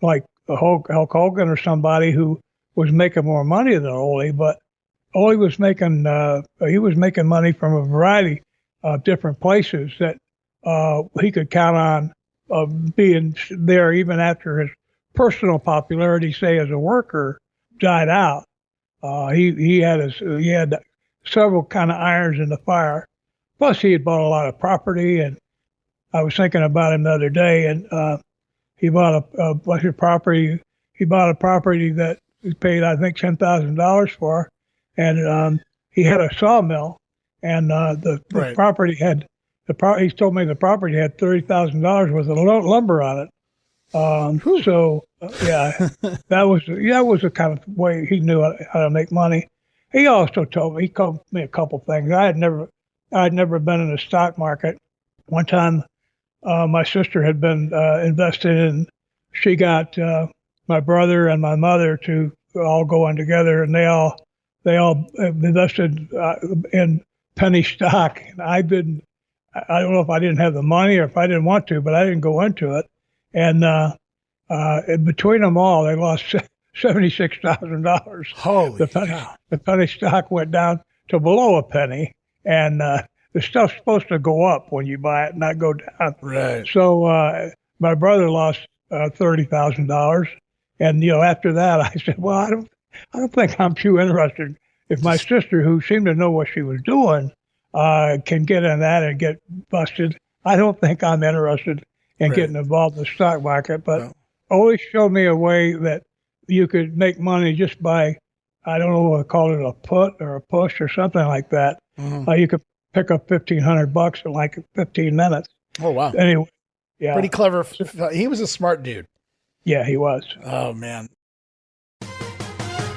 like Hulk Hogan or somebody who was making more money than Ole, but Ole was making money from a variety of different places that he could count on being there even after his personal popularity, say as a worker, died out. He had several kind of irons in the fire. Plus, he had bought a lot of property, and I was thinking about him the other day, and he bought a bunch of property. He bought a property that he paid, I think, $10,000 for, and he had a sawmill, and the property had he told me the property had $30,000 worth of lumber on it. So that was the kind of way he knew how to make money. He also told me a couple things. I had never been in the stock market. One time, my sister had been invested in. She got my brother and my mother to all go in together, and they all invested in penny stock. And I didn't. I don't know if I didn't have the money or if I didn't want to, but I didn't go into it. And between them all, they lost $76,000. Holy cow! The penny stock went down to below a penny, and the stuff's supposed to go up when you buy it, not go down. Right. So my brother lost $30,000, and after that, I said, well, I don't think I'm too interested. If my sister, who seemed to know what she was doing, can get in that and get busted, I don't think I'm interested in getting involved in the stock market. But always showed me a way that you could make money just by, I don't know what to call it, a put or a push or something like that. Mm-hmm. You could pick up $1,500 in like 15 minutes. Oh, wow. Anyway, yeah. Pretty clever. He was a smart dude. Yeah, he was. Oh, man.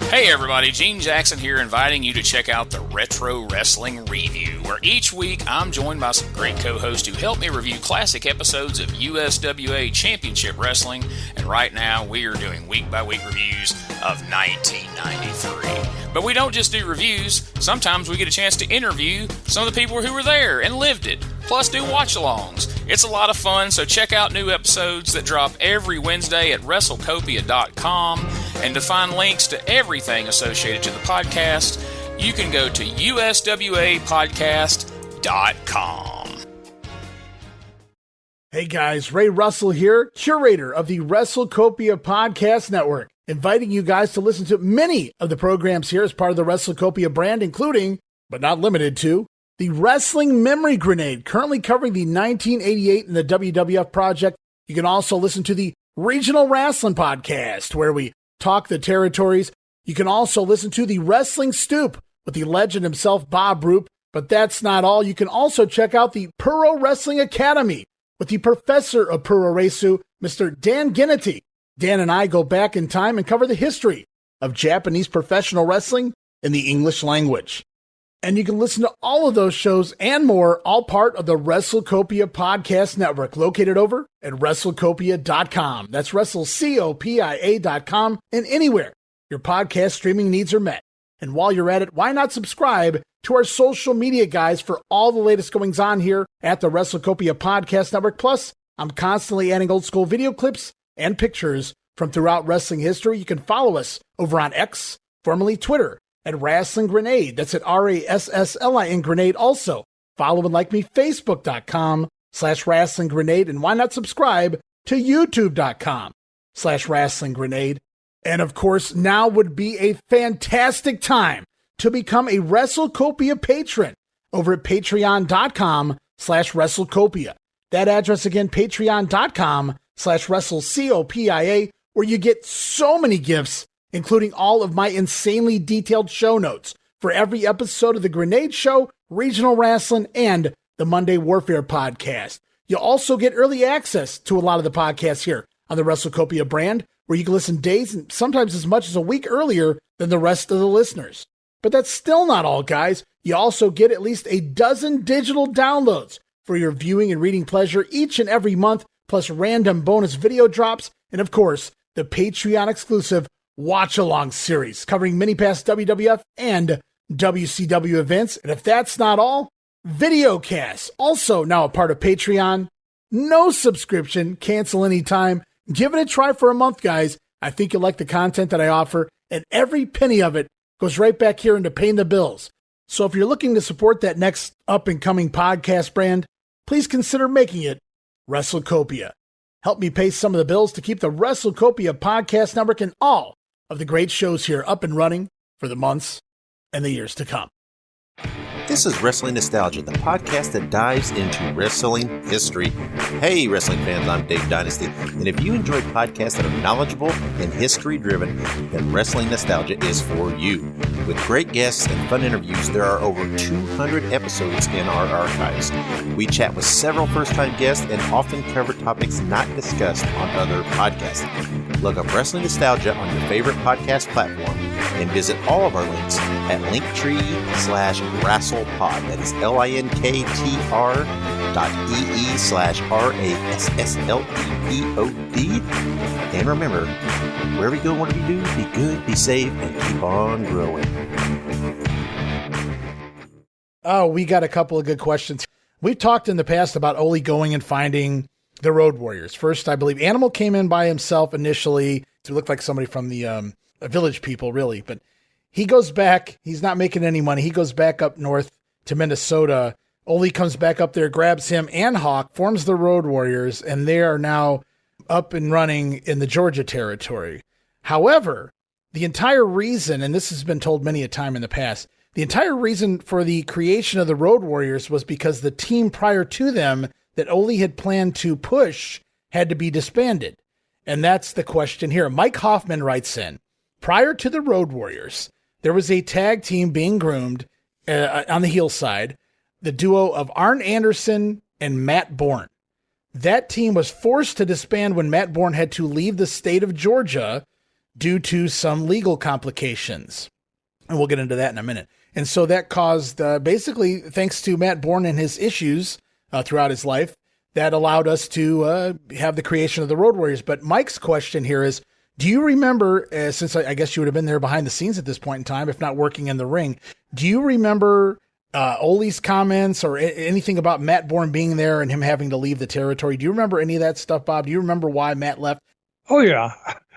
Hey everybody, Gene Jackson here, inviting you to check out the Retro Wrestling Review, where each week I'm joined by some great co-hosts who help me review classic episodes of USWA Championship Wrestling, and right now we are doing week-by-week reviews of 1993. But we don't just do reviews, sometimes we get a chance to interview some of the people who were there and lived it, plus do watch-alongs. It's a lot of fun, so check out new episodes that drop every Wednesday at WrestleCopia.com, and to find links to everything associated to the podcast, you can go to USWApodcast.com. Hey guys, Ray Russell here, curator of the WrestleCopia Podcast Network, inviting you guys to listen to many of the programs here as part of the WrestleCopia brand, including, but not limited to, the Wrestling Memory Grenade, currently covering the 1988 and the WWF project. You can also listen to the Regional Wrestling Podcast, where we talk the territories. You can also listen to the Wrestling Stoop with the legend himself, Bob Roop. But that's not all. You can also check out the Pro Wrestling Academy with the professor of Pro Resu, Mr. Dan Ginnity. Dan and I go back in time and cover the history of Japanese professional wrestling in the English language. And you can listen to all of those shows and more, all part of the WrestleCopia Podcast Network, located over at WrestleCopia.com. That's WrestleCopia.com, and anywhere your podcast streaming needs are met. And while you're at it, why not subscribe to our social media guys for all the latest goings on here at the WrestleCopia Podcast Network. Plus, I'm constantly adding old school video clips and pictures from throughout wrestling history. You can follow us over on X, formerly Twitter, at Wrestling Grenade. That's at RASSLIN Grenade. Also, follow and like me, Facebook.com/Wrestling Grenade. And why not subscribe to YouTube.com/Wrestling Grenade? And of course, now would be a fantastic time to become a WrestleCopia patron over at Patreon.com/WrestleCopia. That address again, Patreon.com/WrestleCopia, where you get so many gifts, including all of my insanely detailed show notes for every episode of The Grenade Show, Regional Wrestling, and the Monday Warfare podcast. You'll also get early access to a lot of the podcasts here on the WrestleCopia brand, where you can listen days and sometimes as much as a week earlier than the rest of the listeners. But that's still not all, guys. You also get at least a dozen digital downloads for your viewing and reading pleasure each and every month, plus random bonus video drops, and of course, the Patreon exclusive Watch Along series covering many past WWF and WCW events. And if that's not all, videocasts, also now a part of Patreon. No subscription, cancel anytime. Give it a try for a month, guys. I think you'll like the content that I offer, and every penny of it goes right back here into paying the bills. So if you're looking to support that next up-and-coming podcast brand, please consider making it WrestleCopia. Help me pay some of the bills to keep the WrestleCopia podcast network and all of the great shows here up and running for the months and the years to come. This is Wrestling Nostalgia, the podcast that dives into wrestling history. Hey, wrestling fans, I'm Dave Dynasty, and if you enjoy podcasts that are knowledgeable and history-driven, then Wrestling Nostalgia is for you. With great guests and fun interviews, there are over 200 episodes in our archives. We chat with several first-time guests and often cover topics not discussed on other podcasts. Look up Wrestling Nostalgia on your favorite podcast platform and visit all of our links at linktree/WrestlePod. That is linktr.ee/RASSLEPOD. And remember, wherever you go, whatever you do, be good, be safe, and keep on growing. Oh, we got a couple of good questions. We've talked in the past about Ole going and finding the Road Warriors. First, I believe Animal came in by himself initially to look like somebody from the Village People, really. But he goes back. He's not making any money. He goes back up north to Minnesota. Ole comes back up there, grabs him and Hawk, forms the Road Warriors, and they are now up and running in the Georgia territory. However, the entire reason, and this has been told many a time in the past, the entire reason for the creation of the Road Warriors was because the team prior to them that Ole had planned to push had to be disbanded. And that's the question here. Mike Hoffman writes in, prior to the Road Warriors, there was a tag team being groomed on the heel side, the duo of Arn Anderson and Matt Borne. That team was forced to disband when Matt Borne had to leave the state of Georgia due to some legal complications. And we'll get into that in a minute. And so that caused, basically, thanks to Matt Borne and his issues throughout his life, that allowed us to have the creation of the Road Warriors. But Mike's question here is, do you remember, since I guess you would have been there behind the scenes at this point in time, if not working in the ring, do you remember Ole's comments or anything about Matt Borne being there and him having to leave the territory? Do you remember any of that stuff, Bob? Do you remember why Matt left? Oh, yeah.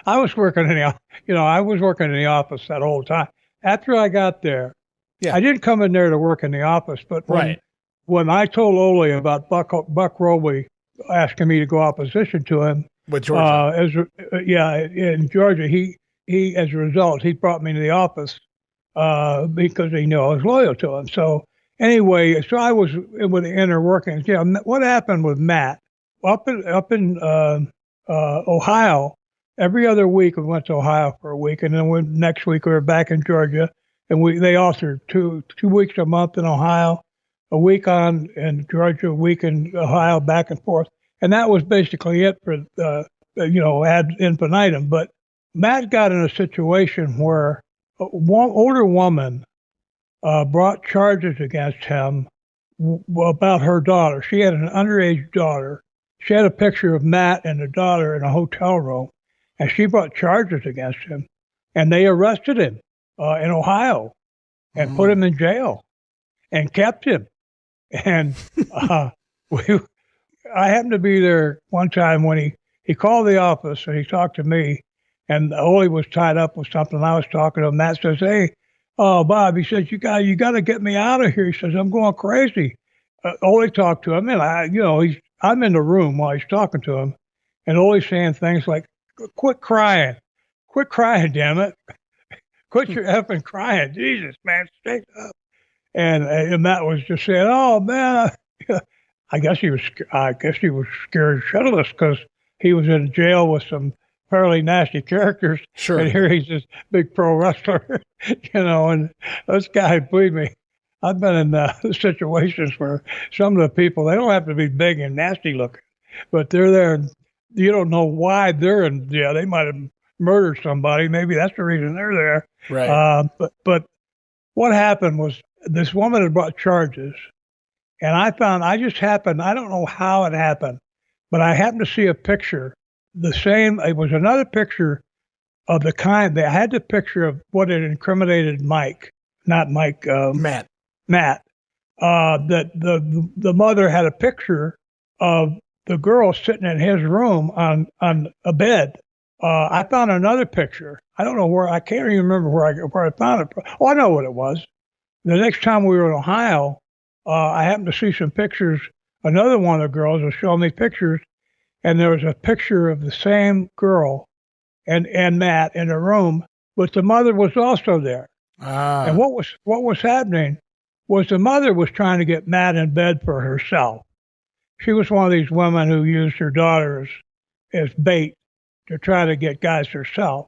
I was working in the office that whole time. After I got there, yeah. I didn't come in there to work in the office, but when I told Ole about Buck Roby asking me to go opposition to him, with Georgia. In Georgia, he as a result, he brought me to the office because he knew I was loyal to him. So anyway, so I was with the inner workings. Yeah, what happened with Matt up in Ohio? Every other week we went to Ohio for a week, and then next week we were back in Georgia, and they offered two weeks a month in Ohio, a week in Georgia, a week in Ohio, back and forth. And that was basically it for, ad infinitum. But Matt got in a situation where one older woman brought charges against him about her daughter. She had an underage daughter. She had a picture of Matt and the daughter in a hotel room, and she brought charges against him. And they arrested him in Ohio and put him in jail and kept him. And I happened to be there one time when he called the office and he talked to me, and Ole was tied up with something. I was talking to him. Matt says, "Hey, Bob," he says, you got to get me out of here. He says, "I'm going crazy." Ole talked to him, and I'm in the room while he's talking to him, and Ole's saying things like, quit crying, damn it, quit your effing crying, Jesus, man, stay up." And Matt was just saying, "Oh man," I guess he was scared shitless because he was in jail with some fairly nasty characters. Sure. And here he's this big pro wrestler, and this guy, believe me, I've been in situations where some of the people, they don't have to be big and nasty looking, but they're there and you don't know why they're in jail. They might have murdered somebody. Maybe that's the reason they're there. Right. But what happened was this woman had brought charges, and I don't know how it happened, but I happened to see a picture. It was another picture of the kind. They had the picture of what had incriminated Matt. That the mother had a picture of the girl sitting in his room on a bed. I found another picture. I don't know where. I can't even remember where I found it. Oh, I know what it was. The next time we were in Ohio, I happened to see some pictures. Another one of the girls was showing me pictures, and there was a picture of the same girl and Matt in a room, but the mother was also there. And what was happening was the mother was trying to get Matt in bed for herself. She was one of these women who used her daughters as bait to try to get guys herself.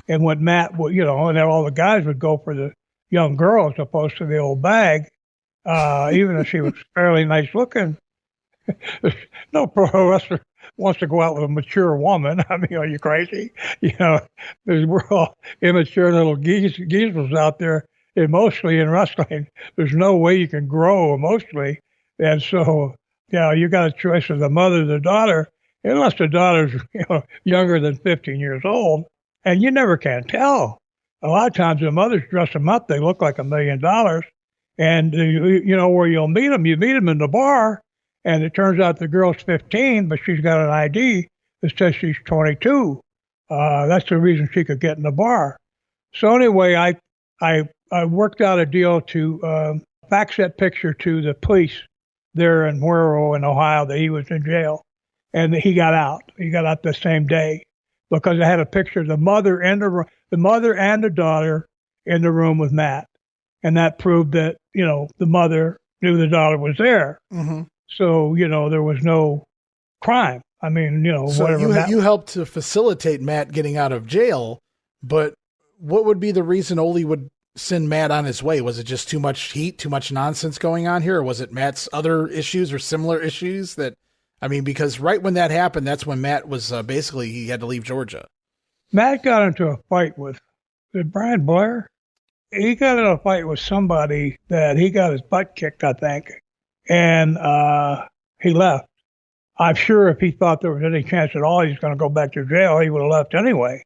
And when Matt would, and all the guys would go for the young girl as opposed to the old bag, even if she was fairly nice looking. No pro wrestler wants to go out with a mature woman. I mean, are you crazy? We're all immature little geezers out there emotionally in wrestling. There's no way you can grow emotionally. And so, you got a choice of the mother or the daughter, unless the daughter's younger than 15 years old. And you never can tell. A lot of times the mothers dress them up. They look like $1 million. And, where you'll meet them, you meet them in the bar. And it turns out the girl's 15, but she's got an ID that says she's 22. That's the reason she could get in the bar. So anyway, I worked out a deal to fax that picture to the police there in Huero in Ohio that he was in jail. And he got out. He got out the same day because I had a picture of the mother and the daughter in the room with Matt. And that proved that, the mother knew the daughter was there. Mm-hmm. So, there was no crime. I mean, so whatever. You helped to facilitate Matt getting out of jail, but what would be the reason Ole would send Matt on his way? Was it just too much heat, too much nonsense going on here? Or was it Matt's other issues or similar issues because right when that happened, that's when Matt was basically, he had to leave Georgia. Matt got into a fight with Brian Blair. He got in a fight with somebody that he got his butt kicked, I think. And he left. I'm sure if he thought there was any chance at all he's going to go back to jail, he would have left anyway,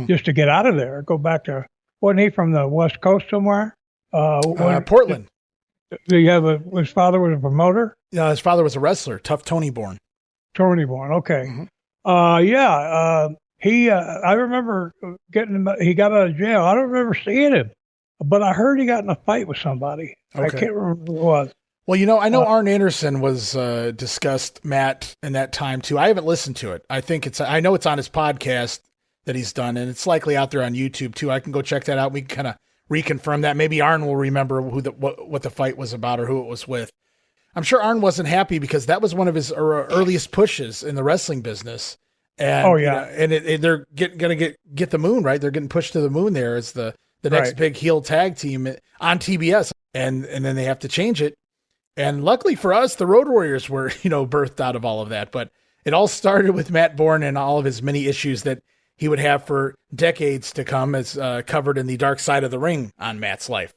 just to get out of there. Go back to, wasn't he from the West Coast somewhere? Portland. Do you have his father was a promoter? Yeah, his father was a wrestler, Tough Tony Borne. Tony Borne, okay. I remember he got out of jail. I don't remember seeing him, but I heard he got in a fight with somebody. Okay. I can't remember who it was. Well, I know Arn Anderson was discussed Matt in that time too. I haven't listened to it. I know it's on his podcast that he's done, and it's likely out there on YouTube too. I can go check that out. We can kind of reconfirm that. Maybe Arn will remember what the fight was about or who it was with. I'm sure Arn wasn't happy because that was one of his earliest pushes in the wrestling business. And, they're going to get the moon, right? They're getting pushed to the moon there as the next big heel tag team on TBS, and then they have to change it. And luckily for us, the Road Warriors were, birthed out of all of that. But it all started with Matt Borne and all of his many issues that he would have for decades to come, as covered in the Dark Side of the Ring on Matt's life.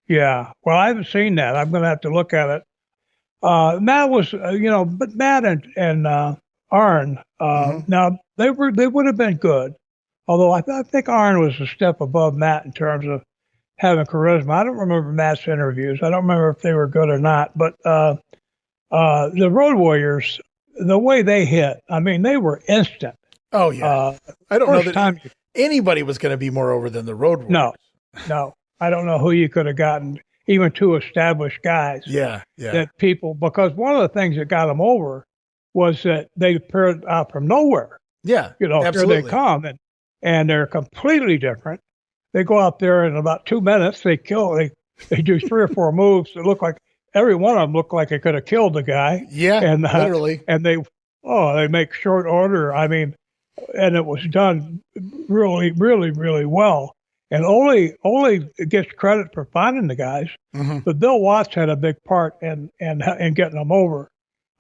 Yeah. Well, I haven't seen that. I'm going to have to look at it. Matt was, but Matt and Arn, now they would have been good. Although I think Arn was a step above Matt in terms of having charisma. I don't remember Matt's interviews. I don't remember if they were good or not, but the Road Warriors, the way they hit, I mean, they were instant. Oh yeah. I don't know that anybody was going to be more over than the Road Warriors. No. I don't know who you could have gotten, even two established guys. Yeah. That people, because one of the things that got them over was that they appeared out from nowhere. Yeah, Absolutely. Here they come, and they're completely different. They go out there in about 2 minutes. They kill. They do 3 or 4 moves that look like every one of them looked like they could have killed the guy. Yeah, and literally. And they make short order. I mean, and it was done really, really, really well. And Ole gets credit for finding the guys, but Bill Watts had a big part in getting them over.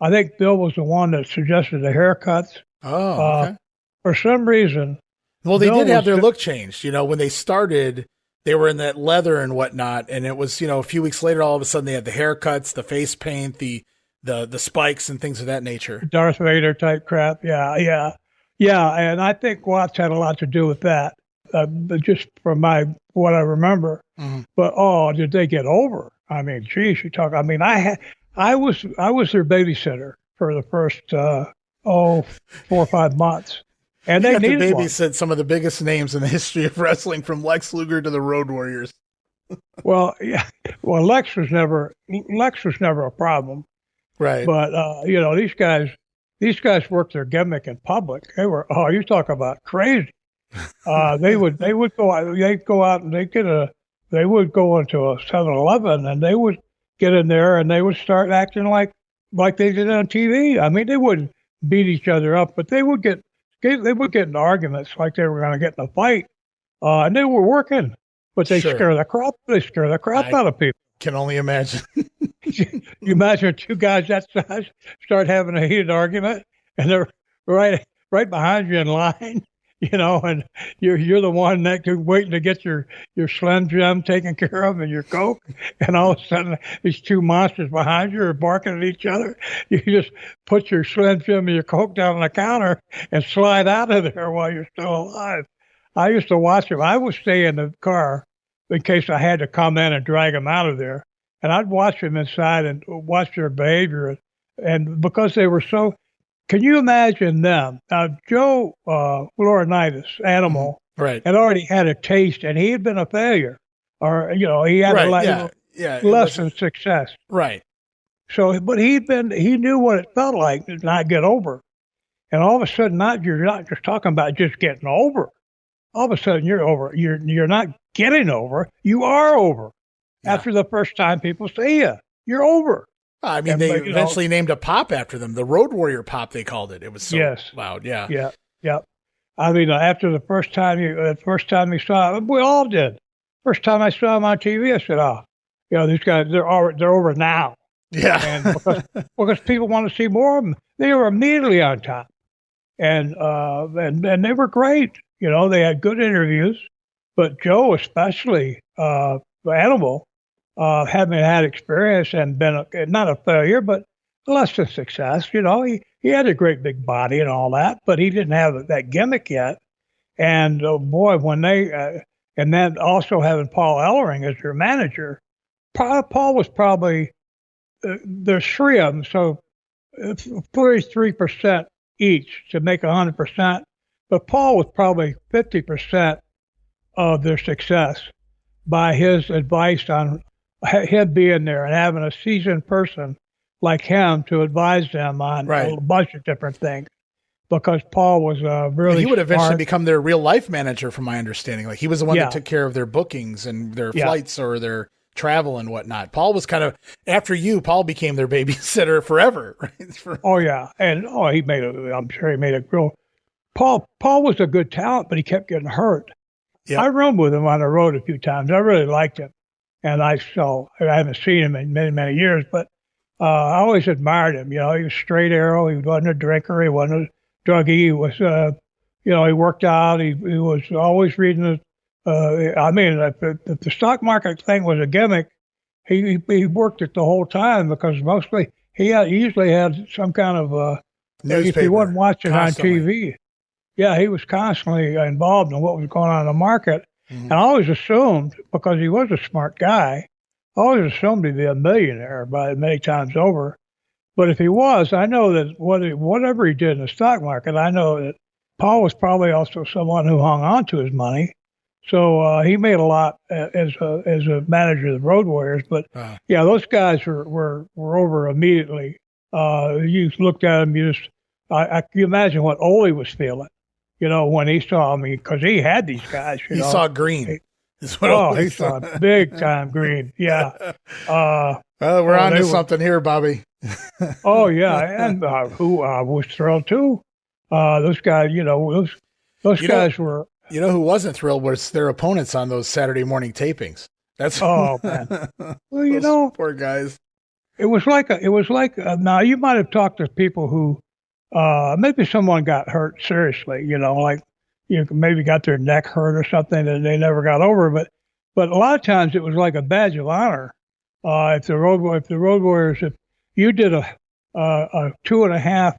I think Bill was the one that suggested the haircuts. Oh, okay. For some reason. Well, they did have their look changed. When they started, they were in that leather and whatnot, and it was, a few weeks later, all of a sudden they had the haircuts, the face paint, the spikes and things of that nature. Darth Vader type crap. Yeah. And I think Watts had a lot to do with that. Just from what I remember. But did they get over? I mean, geez, you talk. I mean, I was their babysitter for the first 4 or 5 months, and they needed to babysit some of the biggest names in the history of wrestling, from Lex Luger to the Road Warriors. Well, yeah. Well, Lex was never a problem, right? But these guys worked their gimmick in public. They were you talk about crazy. They would go out and they would go into a 7-Eleven and they would get in there and they would start acting like they did on TV. I mean, they wouldn't beat each other up, but they would get in arguments like they were going to get in a fight. And they were working, but they scare the crap out of people. Can only imagine. You imagine 2 guys that size start having a heated argument and they're right behind you in line. And you're the one that waiting to get your Slim Jim taken care of and your Coke, and all of a sudden these 2 monsters behind you are barking at each other. You just put your Slim Jim and your Coke down on the counter and slide out of there while you're still alive. I used to watch them. I would stay in the car in case I had to come in and drag them out of there, and I'd watch them inside and watch their behavior, and because they were so. Can you imagine them? Joe Laurinaitis, Animal, right, had already had a taste, and he had been a failure, or he had less than success, right. So, but he knew what it felt like to not get over, and all of a sudden, you're not just talking about just getting over. All of a sudden, you're over. You're not getting over. You are over. Yeah. After the first time people see you, you're over. I mean, they eventually named a pop after them. The Road Warrior pop, they called it. It was so loud. Yeah. Yeah. I mean, after the first time you saw it, we all did. First time I saw him on TV, I said, these guys, they're over now. Yeah. And because people want to see more of them, they were immediately on top. And they were great. They had good interviews, but Joe, especially, Animal, having had experience and been not a failure, but less than success. He had a great big body and all that, but he didn't have that gimmick yet. And when they and then also having Paul Ellering as your manager, Paul was probably there's 3 of them, so 33% each to make 100%. But Paul was probably 50% of their success by his advice on him being there and having a seasoned person like him to advise them on a bunch of different things. Because Paul was really he would eventually smart. become their real life manager, from my understanding. Like, he was the one that took care of their bookings and their flights or their travel and whatnot. Paul was kind of, after Paul became their babysitter forever. Right? I'm sure he made a real. Paul was a good talent, but he kept getting hurt. Yeah. I rode with him on the road a few times. I really liked him. And I haven't seen him in many, many years, but I always admired him. He was straight arrow. He wasn't a drinker. He wasn't a druggie. He was, he worked out. He was always reading if the stock market thing was a gimmick, he worked it the whole time, because mostly he usually had some kind of newspaper. If he wasn't watching constantly on TV. Yeah, he was constantly involved in what was going on in the market. Mm-hmm. And I always assumed, because he was a smart guy, I always assumed he'd be a millionaire by many times over. But if he was, I know that whatever he did in the stock market, I know that Paul was probably also someone who hung on to his money. So he made a lot as a manager of the Road Warriors. But yeah, those guys were over immediately. You looked at him, you imagine what Ole was feeling, when he saw me, because he had these guys. He saw green. He saw big time green. Yeah. Well, we're on to something here, Bobby. Oh yeah, and who was thrilled too. Those guys, those guys were. You know who wasn't thrilled was their opponents on those Saturday morning tapings. That's man. Well, poor guys. It was like now you might have talked to people who maybe someone got hurt seriously, like maybe got their neck hurt or something that they never got over, but a lot of times it was like a badge of honor. If the Road Warriors, if you did a 2.5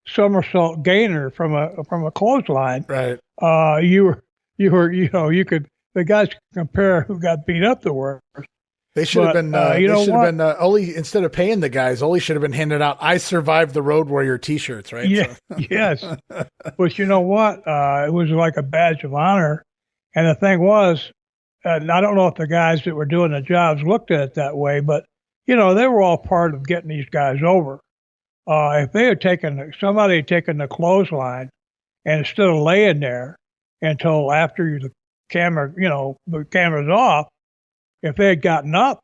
somersault gainer from a clothesline, right? You the guys could compare who got beat up the worst. They should have been. Ole, instead of paying the guys, Ole should have been handing out "I survived the Road Warrior" T-shirts, right? Yeah, yes. But you know what? It was like a badge of honor. And the thing was, and I don't know if the guys that were doing the jobs looked at it that way, but they were all part of getting these guys over. If they had somebody had taken the clothesline and instead of laying there until after the camera's off, if they had gotten up,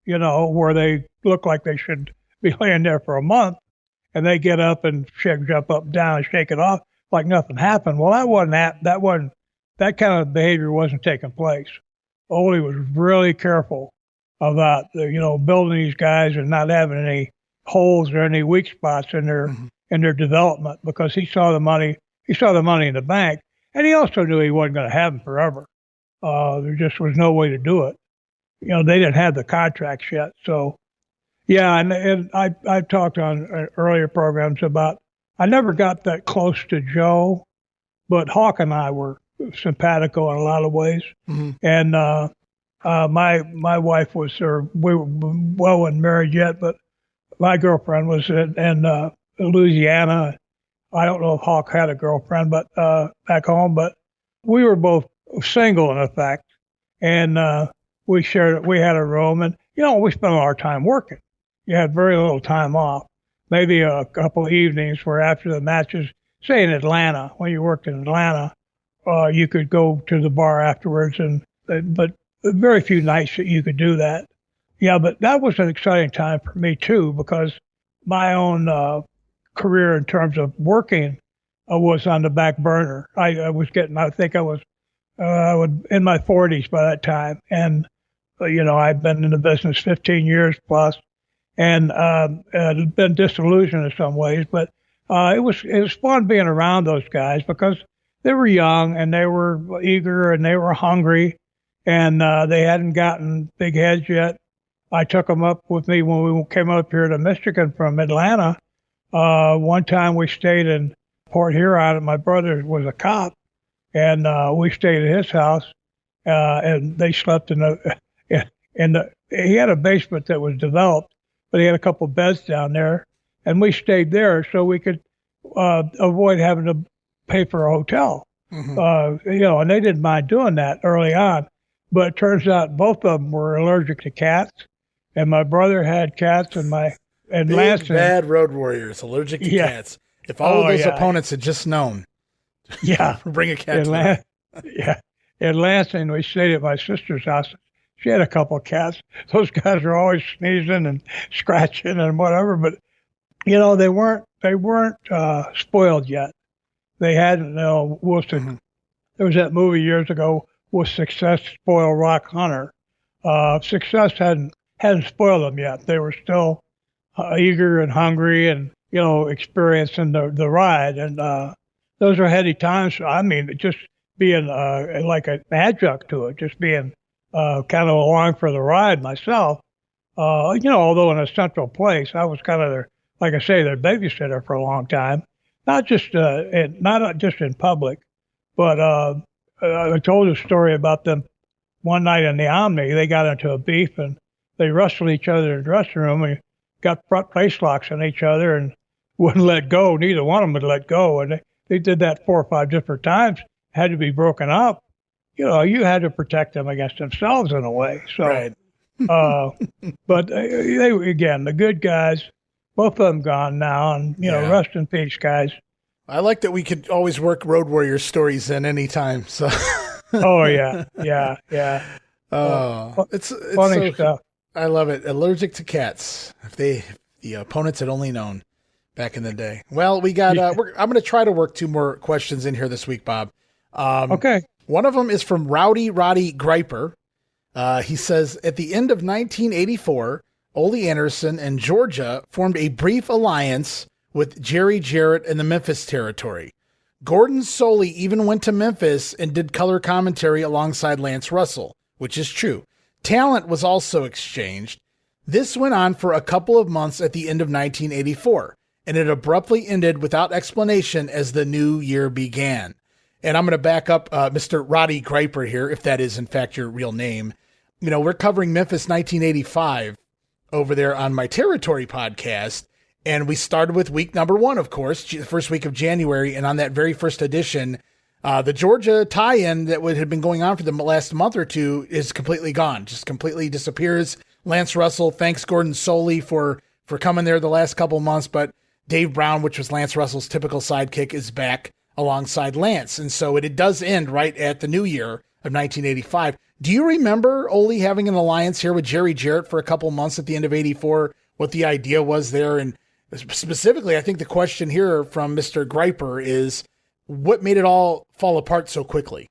where they look like they should be laying there for a month, and they get up and jump up and down and shake it off like nothing happened. Well, that kind of behavior wasn't taking place. Ole was really careful about building these guys and not having any holes or any weak spots in their development, because he saw the money in the bank, and he also knew he wasn't going to have them forever. There just was no way to do it. They didn't have the contracts yet. So, yeah, and I talked on earlier programs about I never got that close to Joe, but Hawk and I were simpatico in a lot of ways. Mm-hmm. And my wife was, we weren't married yet, but my girlfriend was in Louisiana. I don't know if Hawk had a girlfriend, but back home, but we were both single in effect, and we had a room, and we spent our time working. You had very little time off. Maybe a couple of evenings where after the matches, say in Atlanta, when you worked in Atlanta, you could go to the bar afterwards, but very few nights that you could do that. Yeah, but that was an exciting time for me too, because my own career in terms of working was on the back burner. I think I was in my 40s by that time, and I'd been in the business 15 years plus, and been disillusioned in some ways. But it was fun being around those guys because they were young and they were eager and they were hungry, and they hadn't gotten big heads yet. I took them up with me when we came up here to Michigan from Atlanta. One time we stayed in Port Huron, and my brother was a cop, and we stayed at his house, and they slept he had a basement that was developed, but he had a couple of beds down there, and we stayed there so we could avoid having to pay for a hotel. Mm-hmm. And they didn't mind doing that early on, but it turns out both of them were allergic to cats, and my brother had cats, and Lansing, bad Road Warriors, allergic to cats. If all of those opponents had just known, bring a cat to them. Yeah, in Lansing, we stayed at my sister's house. She had a couple of cats. Those guys were always sneezing and scratching and whatever, but they weren't spoiled yet. They hadn't. Wilson. Mm-hmm. There was that movie years ago, "Was Success Spoil Rock Hunter?" Success hadn't spoiled them yet. They were still eager and hungry and experiencing the ride, and those are heady times. I mean, just being like an adjunct to it, just being kind of along for the ride myself. Although in a central place, I was kind of their babysitter for a long time. Not just in public, but I told a story about them one night in the Omni. They got into a beef and they wrestled each other in the dressing room and got front face locks on each other and wouldn't let go. Neither one of them would let go, and they did that 4 or 5 different times, had to be broken up. You had to protect them against themselves in a way. So, Right. but they again, the good guys, both of them gone now, and rest in peace, guys. I like that we could always work Road Warrior stories in any time. So. Oh yeah. It's funny stuff. I love it. Allergic to cats. If the opponents had only known back in the day. Well, we got. I'm going to try to work 2 more questions in here this week, Bob. Okay. One of them is from Rowdy Roddy Griper. He says, at the end of 1984, Ole Anderson and Georgia formed a brief alliance with Jerry Jarrett in the Memphis territory. Gordon Solie even went to Memphis and did color commentary alongside Lance Russell, which is true. Talent was also exchanged. This went on for a couple of months at the end of 1984, and it abruptly ended without explanation as the new year began. And I'm going to back up Mr. Roddy Griper here, if that is in fact your real name. We're covering Memphis 1985 over there on my Territory podcast. And we started with week number 1, of course, the first week of January. And on that very first edition, the Georgia tie-in that had been going on for the last month or 2 is completely gone, just completely disappears. Lance Russell thanks Gordon Solie for coming there the last couple months. But Dave Brown, which was Lance Russell's typical sidekick, is back alongside Lance. And so it does end right at the new year of 1985. Do you remember Ole having an alliance here with Jerry Jarrett for a couple months at the end of 84, what the idea was there? And specifically, I think the question here from Mr. Griper is, what made it all fall apart so quickly?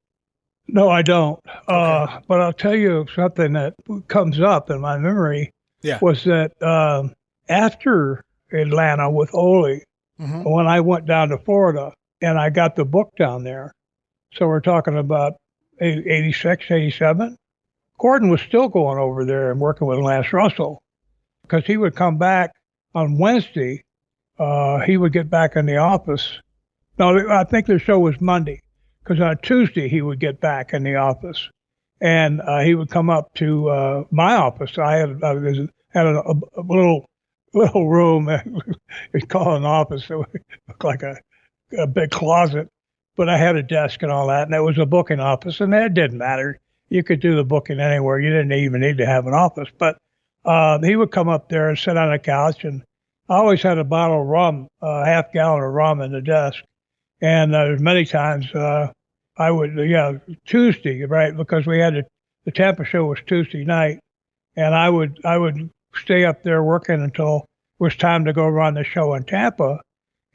No, I don't. Okay. But I'll tell you something that comes up in my memory was that after Atlanta with Ole, when I went down to Florida and I got the book down there, so we're talking about 86, 87, Gordon was still going over there and working with Lance Russell because he would come back on Wednesday. He would get back in the office. No, I think the show was Monday because on Tuesday he would get back in the office and he would come up to my office. I had a little room. We'd call it an office. It looked like a big closet. But I had a desk and all that, and it was a booking office, and that didn't matter. You could do the booking anywhere. You didn't even need to have an office. But he would come up there and sit on a couch, and I always had a bottle of rum, a half-gallon of rum in the desk. And many times I would, Tuesday, right, because we had the Tampa show was Tuesday night, and I would stay up there working until it was time to go run the show in Tampa.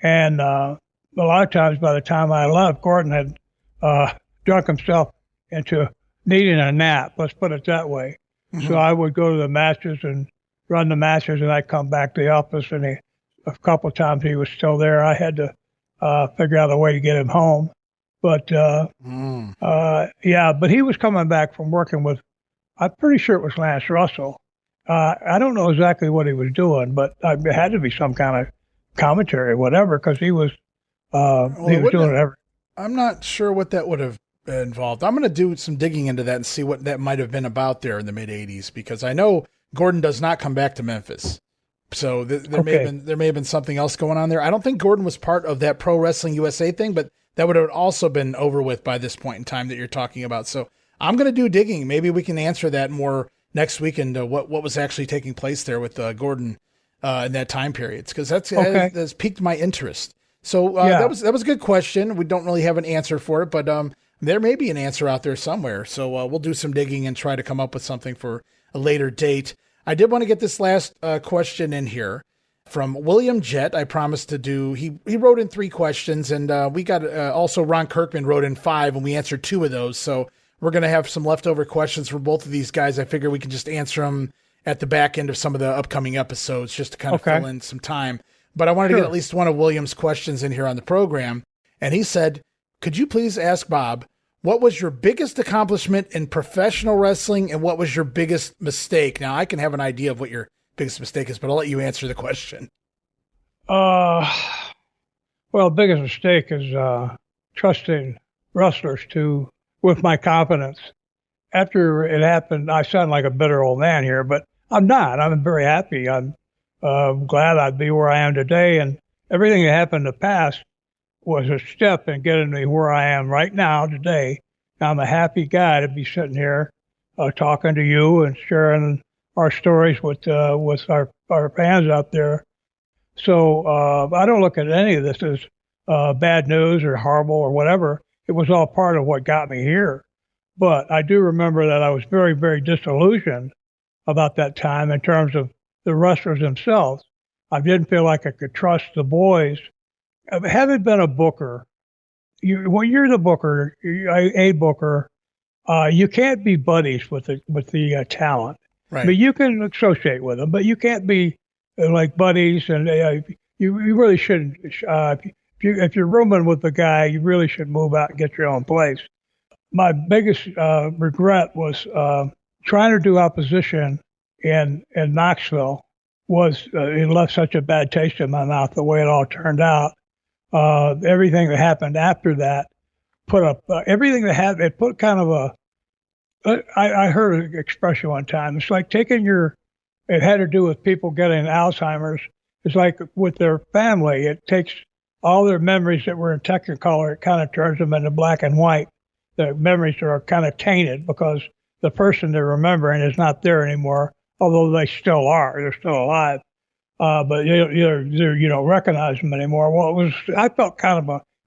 And a lot of times by the time I left, Gordon had drunk himself into needing a nap, let's put it that way. So I would go to the matches and run the matches, and I'd come back to the office, and a couple of times he was still there. I had to figure out a way to get him home. But, but he was coming back from working with, I'm pretty sure it was Lance Russell. I don't know exactly what he was doing, but it had to be some kind of commentary or whatever, because he was doing it. I'm not sure what that would have involved. I'm going to do some digging into that and see what that might have been about there in the mid '80s, because I know Gordon does not come back to Memphis. So there may have been something else going on there. I don't think Gordon was part of that Pro Wrestling USA thing, but that would have also been over with by this point in time that you're talking about. So I'm going to do digging. Maybe we can answer that more next week into what was actually taking place there with Gordon in that time period, because that's piqued my interest. So that was a good question. We don't really have an answer for it, but there may be an answer out there somewhere. So we'll do some digging and try to come up with something for a later date. I did want to get this last question in here from William Jett. I promised to do. He wrote in 3 questions, and we got also Ron Kirkman wrote in 5, and we answered 2 of those. So we're going to have some leftover questions for both of these guys. I figure we can just answer them at the back end of some of the upcoming episodes, just to kind of fill in some time. But I wanted to get at least one of William's questions in here on the program. And he said, could you please ask Bob, what was your biggest accomplishment in professional wrestling and what was your biggest mistake? Now, I can have an idea of what your biggest mistake is, but I'll let you answer the question. Well, biggest mistake is trusting wrestlers with my confidence. After it happened, I sound like a bitter old man here, but I'm not. I'm very happy. I'm glad I'd be where I am today, and everything that happened in the past was a step in getting me where I am right now today. I'm a happy guy to be sitting here talking to you and sharing our stories with our fans out there. So I don't look at any of this as bad news or horrible or whatever. It was all part of what got me here. But I do remember that I was very, very disillusioned about that time in terms of the wrestlers themselves. I didn't feel like I could trust the boys. Having been a booker, when you're the booker, a booker, you can't be buddies with the talent. Right. But you can associate with them, but you can't be like buddies. And you really shouldn't. If you're rooming with the guy, you really should move out and get your own place. My biggest regret was trying to do opposition in Knoxville. It left such a bad taste in my mouth the way it all turned out. Everything that happened after that it put kind of a. I heard an expression one time. It's like it had to do with people getting Alzheimer's. It's like with their family, it takes all their memories that were in Technicolor, it kind of turns them into black and white. The memories are kind of tainted because the person they're remembering is not there anymore, although they still are. They're still alive. But you don't recognize them anymore. Well, I felt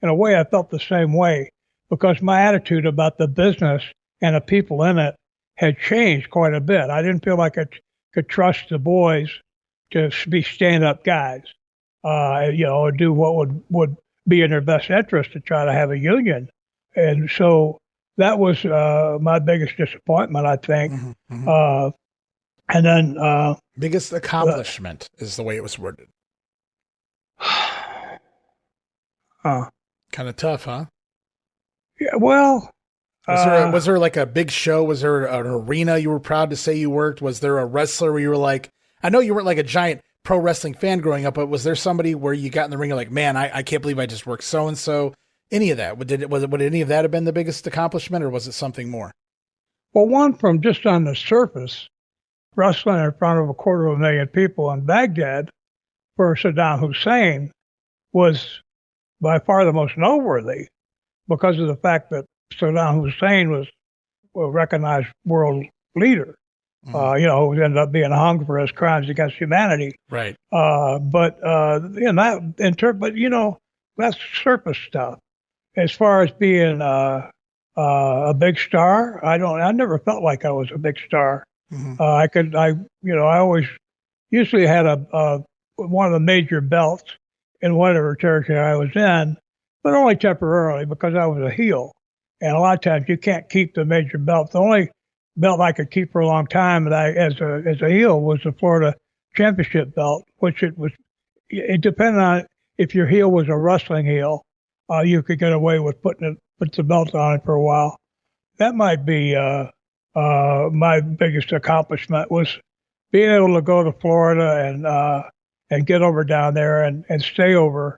in a way, I felt the same way because my attitude about the business and the people in it had changed quite a bit. I didn't feel like I could trust the boys to be stand-up guys, do what would be in their best interest to try to have a union. And so that was my biggest disappointment, I think. Mm-hmm, mm-hmm. And then biggest accomplishment is the way it was worded. Kind of tough, huh? Yeah. Well, was there like a big show? Was there an arena you were proud to say you worked? Was there a wrestler where you were like, I know you weren't like a giant pro wrestling fan growing up, but was there somebody where you got in the ring and like, man, I can't believe I just worked so and so? Any of that? Would any of that have been the biggest accomplishment, or was it something more? Well, one from just on the surface, wrestling in front of 250,000 people in Baghdad for Saddam Hussein was by far the most noteworthy because of the fact that Saddam Hussein was a recognized world leader, who ended up being hung for his crimes against humanity. Right. But that's surface stuff. As far as being a big star, I never felt like I was a big star. Mm-hmm. I always usually had one of the major belts in whatever territory I was in, but only temporarily because I was a heel. And a lot of times you can't keep the major belt. The only belt I could keep for a long time as a heel was the Florida Championship belt, which it depended on if your heel was a wrestling heel, you could get away with put the belt on it for a while. That might be my biggest accomplishment was being able to go to Florida and get over down there and stay over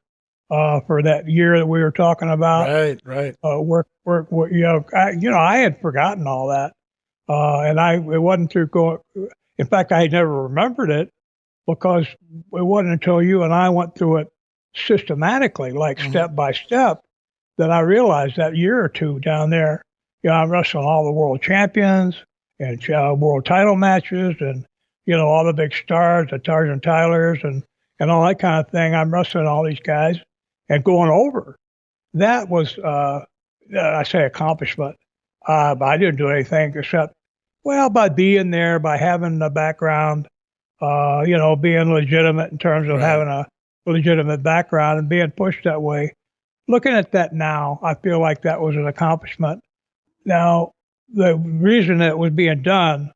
for that year that we were talking about. Right. Work. I had forgotten all that, and it wasn't through going. In fact, I never remembered it because it wasn't until you and I went through it systematically, like step by step, that I realized that year or two down there. I'm wrestling all the world champions and world title matches, and all the big stars, the Tarzan Tylers, and all that kind of thing. I'm wrestling all these guys and going over. That was, I say, accomplishment. But I didn't do anything except, by being there, by having the background, being legitimate in terms of having a legitimate background and being pushed that way. Looking at that now, I feel like that was an accomplishment. Now, the reason that it was being done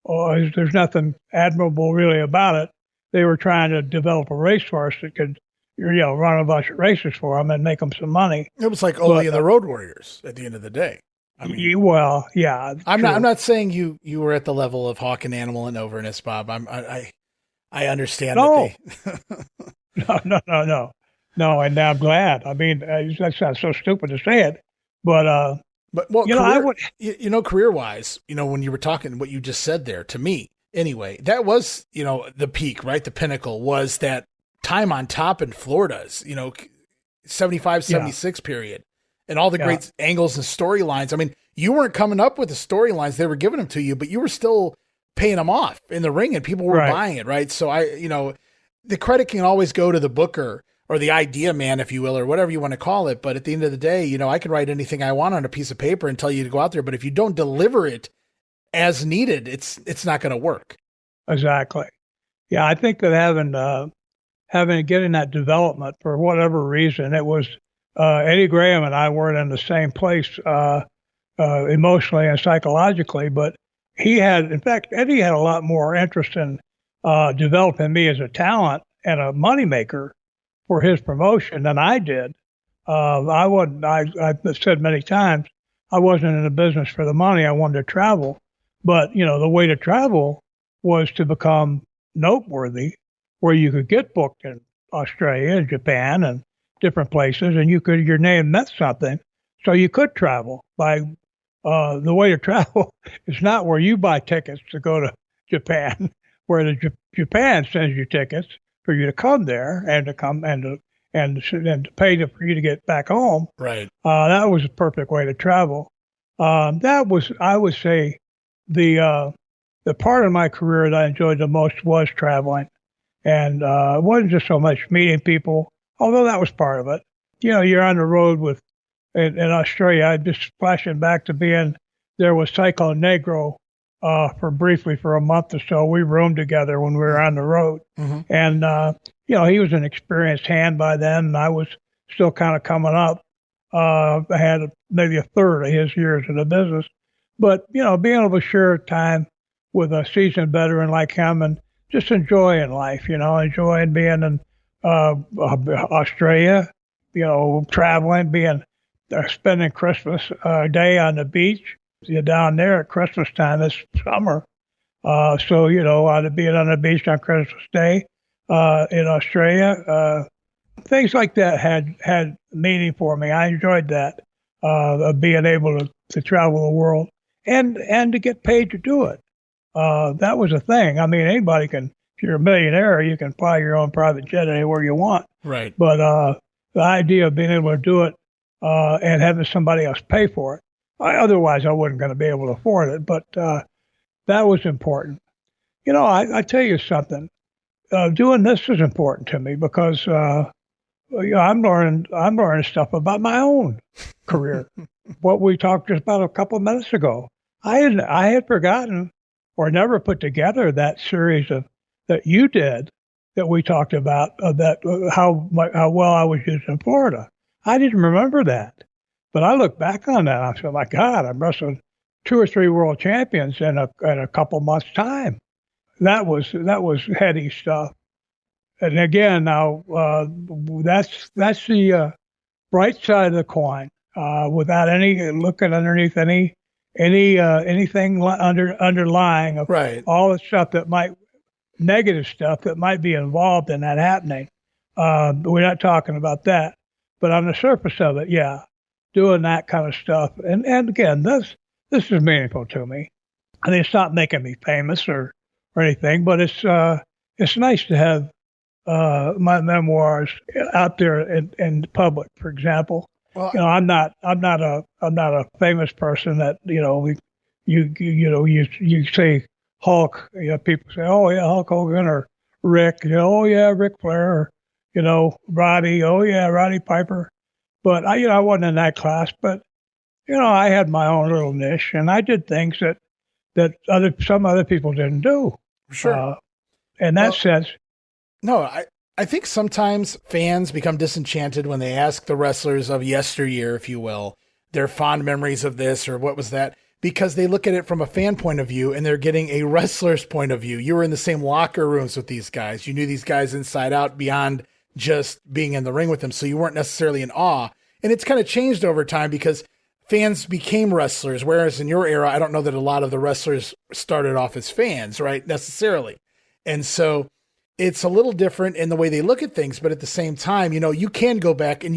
is there's nothing admirable really about it. They were trying to develop a racehorse that could, run a bunch of races for them and make them some money. It was like Ole and the Road Warriors at the end of the day. I mean, yeah. I'm not saying you were at the level of Hawk and Animal and Overness, Bob. I understand. No. That No, and I'm glad. I mean, that sounds so stupid to say it, but career-wise, when you were talking what you just said there, to me, anyway, that was, the peak, right? The pinnacle was that time on top in Florida's, 75, 76 period, and all the great angles and storylines. I mean, you weren't coming up with the storylines. They were giving them to you, but you were still paying them off in the ring and people were buying it. Right. So the credit can always go to the booker or the idea man, if you will, or whatever you want to call it. But at the end of the day, I can write anything I want on a piece of paper and tell you to go out there. But if you don't deliver it as needed, it's not going to work. Exactly. Yeah. I think that getting that development for whatever reason, it was, Eddie Graham and I weren't in the same place, emotionally and psychologically, but Eddie had a lot more interest in developing me as a talent and a moneymaker for his promotion than I did. I've said many times, I wasn't in the business for the money. I wanted to travel. But, the way to travel was to become noteworthy, where you could get booked in Australia and Japan and different places, and your name meant something. So you could travel. The way to travel is not where you buy tickets to go to Japan, where Japan sends you tickets for you to come there and to come and to pay for you to get back home. Right. That was a perfect way to travel. That was, I would say, the part of my career that I enjoyed the most was traveling, and it wasn't just so much meeting people, although that was part of it. You're on the road in Australia. I'm just flashing back to being there with Cyclone Negro briefly for a month or so. We roomed together when we were on the road. Mm-hmm. And, he was an experienced hand by then, and I was still kind of coming up. I had maybe a third of his years in the business. But, being able to share time with a seasoned veteran like him and just enjoying life, enjoying being in Australia, traveling, spending Christmas Day on the beach. You're down there at Christmas time this summer. So, being on the beach on Christmas Day in Australia, things like that had meaning for me. I enjoyed that, being able to travel the world and to get paid to do it. That was a thing. I mean, anybody can, if you're a millionaire, you can fly your own private jet anywhere you want. Right. But the idea of being able to do it and having somebody else pay for it, otherwise I wasn't going to be able to afford it. But that was important. I tell you something. Doing this is important to me because I'm learning stuff about my own career. What we talked just about a couple of minutes ago. I had forgotten or never put together that series that you did that we talked about how well I was used in Florida. I didn't remember that, but I look back on that and I said, my God, I'm wrestling 2 or 3 world champions in a couple months' time. That was heady stuff. And again, now that's the bright side of the coin. Without any looking underneath anything underlying of right. all the stuff negative stuff that might be involved in that happening. We're not talking about that, but on the surface of it, yeah, doing that kind of stuff. And again, this is meaningful to me. I mean, it's not making me famous or anything, but it's nice to have my memoirs out there in the public. For example, well, I'm not a famous person that you say Hulk. People say, oh yeah, Hulk Hogan or Rick. Oh yeah, Ric Flair. Or, Roddy. Oh yeah, Roddy Piper. But I wasn't in that class. But I had my own little niche, and I did things that some other people didn't do. Sure. In that sense. No, I think sometimes fans become disenchanted when they ask the wrestlers of yesteryear, if you will, their fond memories of this or what was that, because they look at it from a fan point of view and they're getting a wrestler's point of view. You were in the same locker rooms with these guys. You knew these guys inside out beyond just being in the ring with them. So you weren't necessarily in awe. And it's kind of changed over time because fans became wrestlers. Whereas in your era, I don't know that a lot of the wrestlers started off as fans, right? Necessarily. And so it's a little different in the way they look at things, but at the same time, you can go back and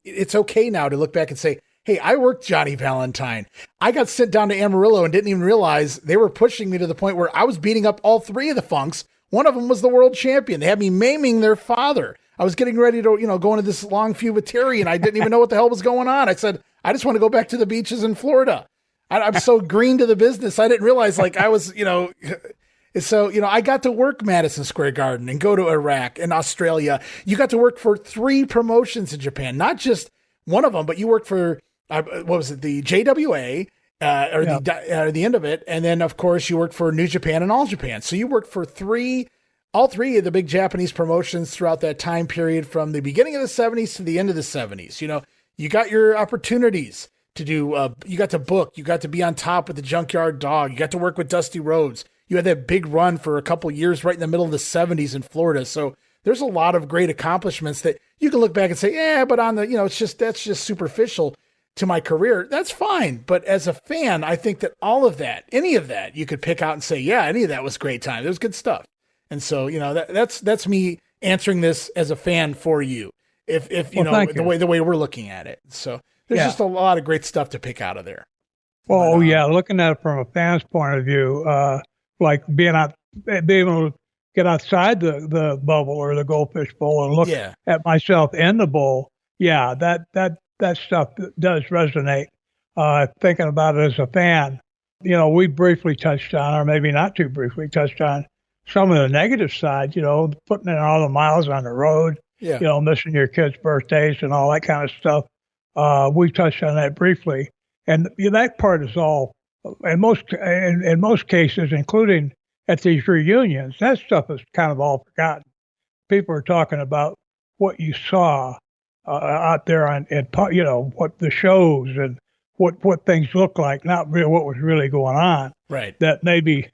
it's okay now to look back and say, hey, I worked Johnny Valentine. I got sent down to Amarillo and didn't even realize they were pushing me to the point where I was beating up all 3 of the Funks. One of them was the world champion. They had me maiming their father. I was getting ready to, go into this long feud with Terry, and I didn't even know what the hell was going on. I said, I just want to go back to the beaches in Florida. I'm so green to the business. I didn't realize I was, so, I got to work Madison Square Garden and go to Iraq and Australia. You got to work for 3 promotions in Japan, not just one of them, but you worked for, what was it? The JWA, the end of it. And then of course you worked for New Japan and All Japan. So you worked for all 3 of the big Japanese promotions throughout that time period from the beginning of the 70s to the end of the 70s. You got your opportunities to do, you got to book, you got to be on top with the Junkyard Dog. You got to work with Dusty Rhodes. You had that big run for a couple years right in the middle of the 70s in Florida. So there's a lot of great accomplishments that you can look back and say, yeah, but on the, that's just superficial to my career. That's fine. But as a fan, I think that all of that, any of that, you could pick out and say, yeah, any of that was great time. It was good stuff. And so, that's me answering this as a fan for you. If the way we're looking at it. So there's just a lot of great stuff to pick out of there. Well, looking at it from a fan's point of view, like being able to get outside the bubble or the goldfish bowl and look at myself in the bowl. Yeah, that stuff does resonate. Thinking about it as a fan, we briefly touched on, or maybe not too briefly touched on, some of the negative sides, putting in all the miles on the road, missing your kids' birthdays and all that kind of stuff. We touched on that briefly. And that part is all, in most cases, including at these reunions, that stuff is kind of all forgotten. People are talking about what you saw out there what the shows and what things look like, not really what was really going on. Right. That maybe,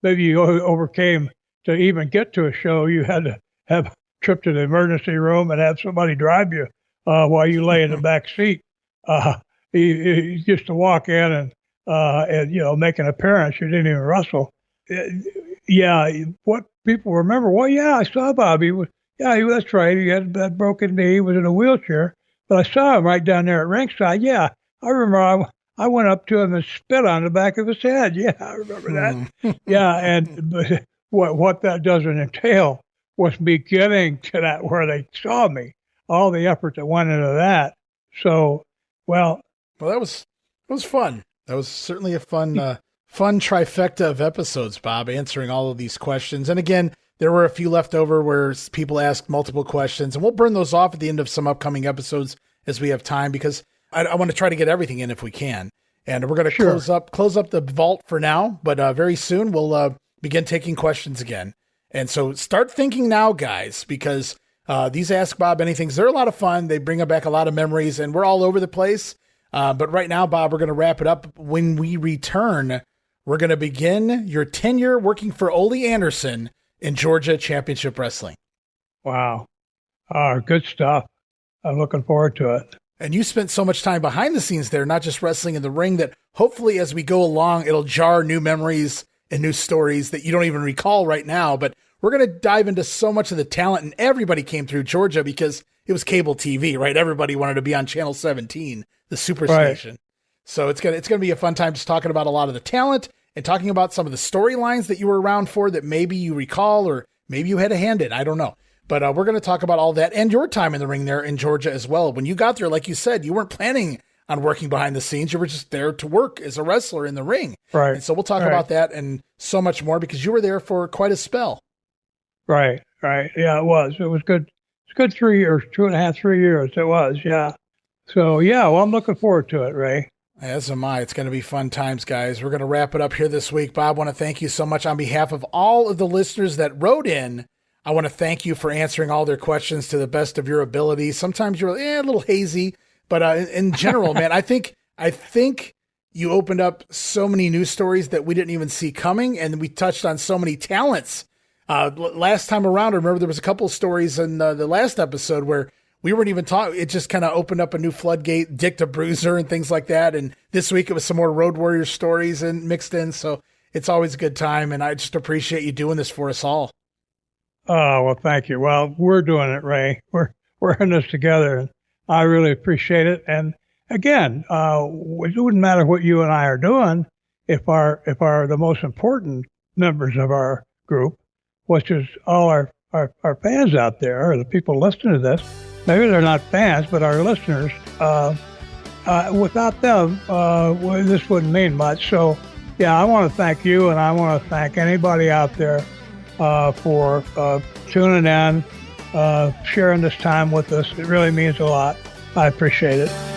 maybe you overcame to even get to a show. You had to have a trip to the emergency room and have somebody drive you while you lay in the back seat. Just to walk in and make an appearance. You didn't even wrestle. What people remember, I saw Bobby. That's right. He had that broken knee. He was in a wheelchair. But I saw him right down there at ringside. Yeah, I remember I went up to him and spit on the back of his head. Yeah, I remember that. And what that doesn't entail was me getting to that where they saw me. All the effort that went into that. So, well, that was fun. That was certainly a fun trifecta of episodes, Bob, answering all of these questions. And again, there were a few left over where people asked multiple questions, and we'll burn those off at the end of some upcoming episodes as we have time, because I want to try to get everything in if we can. And we're going to close up the vault for now, but very soon we'll begin taking questions again. And so start thinking now, guys, because these Ask Bob Anythings, they're a lot of fun. They bring back a lot of memories, and we're all over the place. But right now, Bob, we're going to wrap it up. When we return, we're going to begin your tenure working for Ole Anderson in Georgia Championship Wrestling. Wow. Good stuff. I'm looking forward to it. And you spent so much time behind the scenes there, not just wrestling in the ring, that hopefully as we go along, it'll jar new memories and new stories that you don't even recall right now. But we're going to dive into so much of the talent, and everybody came through Georgia because it was cable TV, right? Everybody wanted to be on Channel 17, the superstation. So it's going to be a fun time just talking about a lot of the talent and talking about some of the storylines that you were around for that maybe you recall, or maybe you had a hand in. I don't know. But we're going to talk about all that and your time in the ring there in Georgia as well. When you got there, like you said, you weren't planning on working behind the scenes. You were just there to work as a wrestler in the ring. Right. And so we'll talk about that and so much more, because you were there for quite a spell. Right. Yeah, it was. It was good. It's good 3 years, 2.5, 3 years. It was. Yeah. So, I'm looking forward to it, Ray. As am I. It's going to be fun times, guys. We're going to wrap it up here this week. Bob, I want to thank you so much on behalf of all of the listeners that wrote in. I want to thank you for answering all their questions to the best of your ability. Sometimes you're a little hazy, but in general, man, I think you opened up so many news stories that we didn't even see coming, and we touched on so many talents. Last time around, I remember there was a couple of stories in the last episode where we weren't even talking. It just kind of opened up a new floodgate, Dick the Bruiser and things like that. And this week it was some more Road Warrior stories and mixed in. So it's always a good time. And I just appreciate you doing this for us all. Oh, well, thank you. Well, we're doing it, Ray. We're in this together, and I really appreciate it. And again, it wouldn't matter what you and I are doing if the most important members of our group, which is all our our fans out there, or the people listening to this. Maybe they're not fans, but our listeners. Without them, this wouldn't mean much. So, yeah, I want to thank you, and I want to thank anybody out there for tuning in, sharing this time with us. It really means a lot. I appreciate it.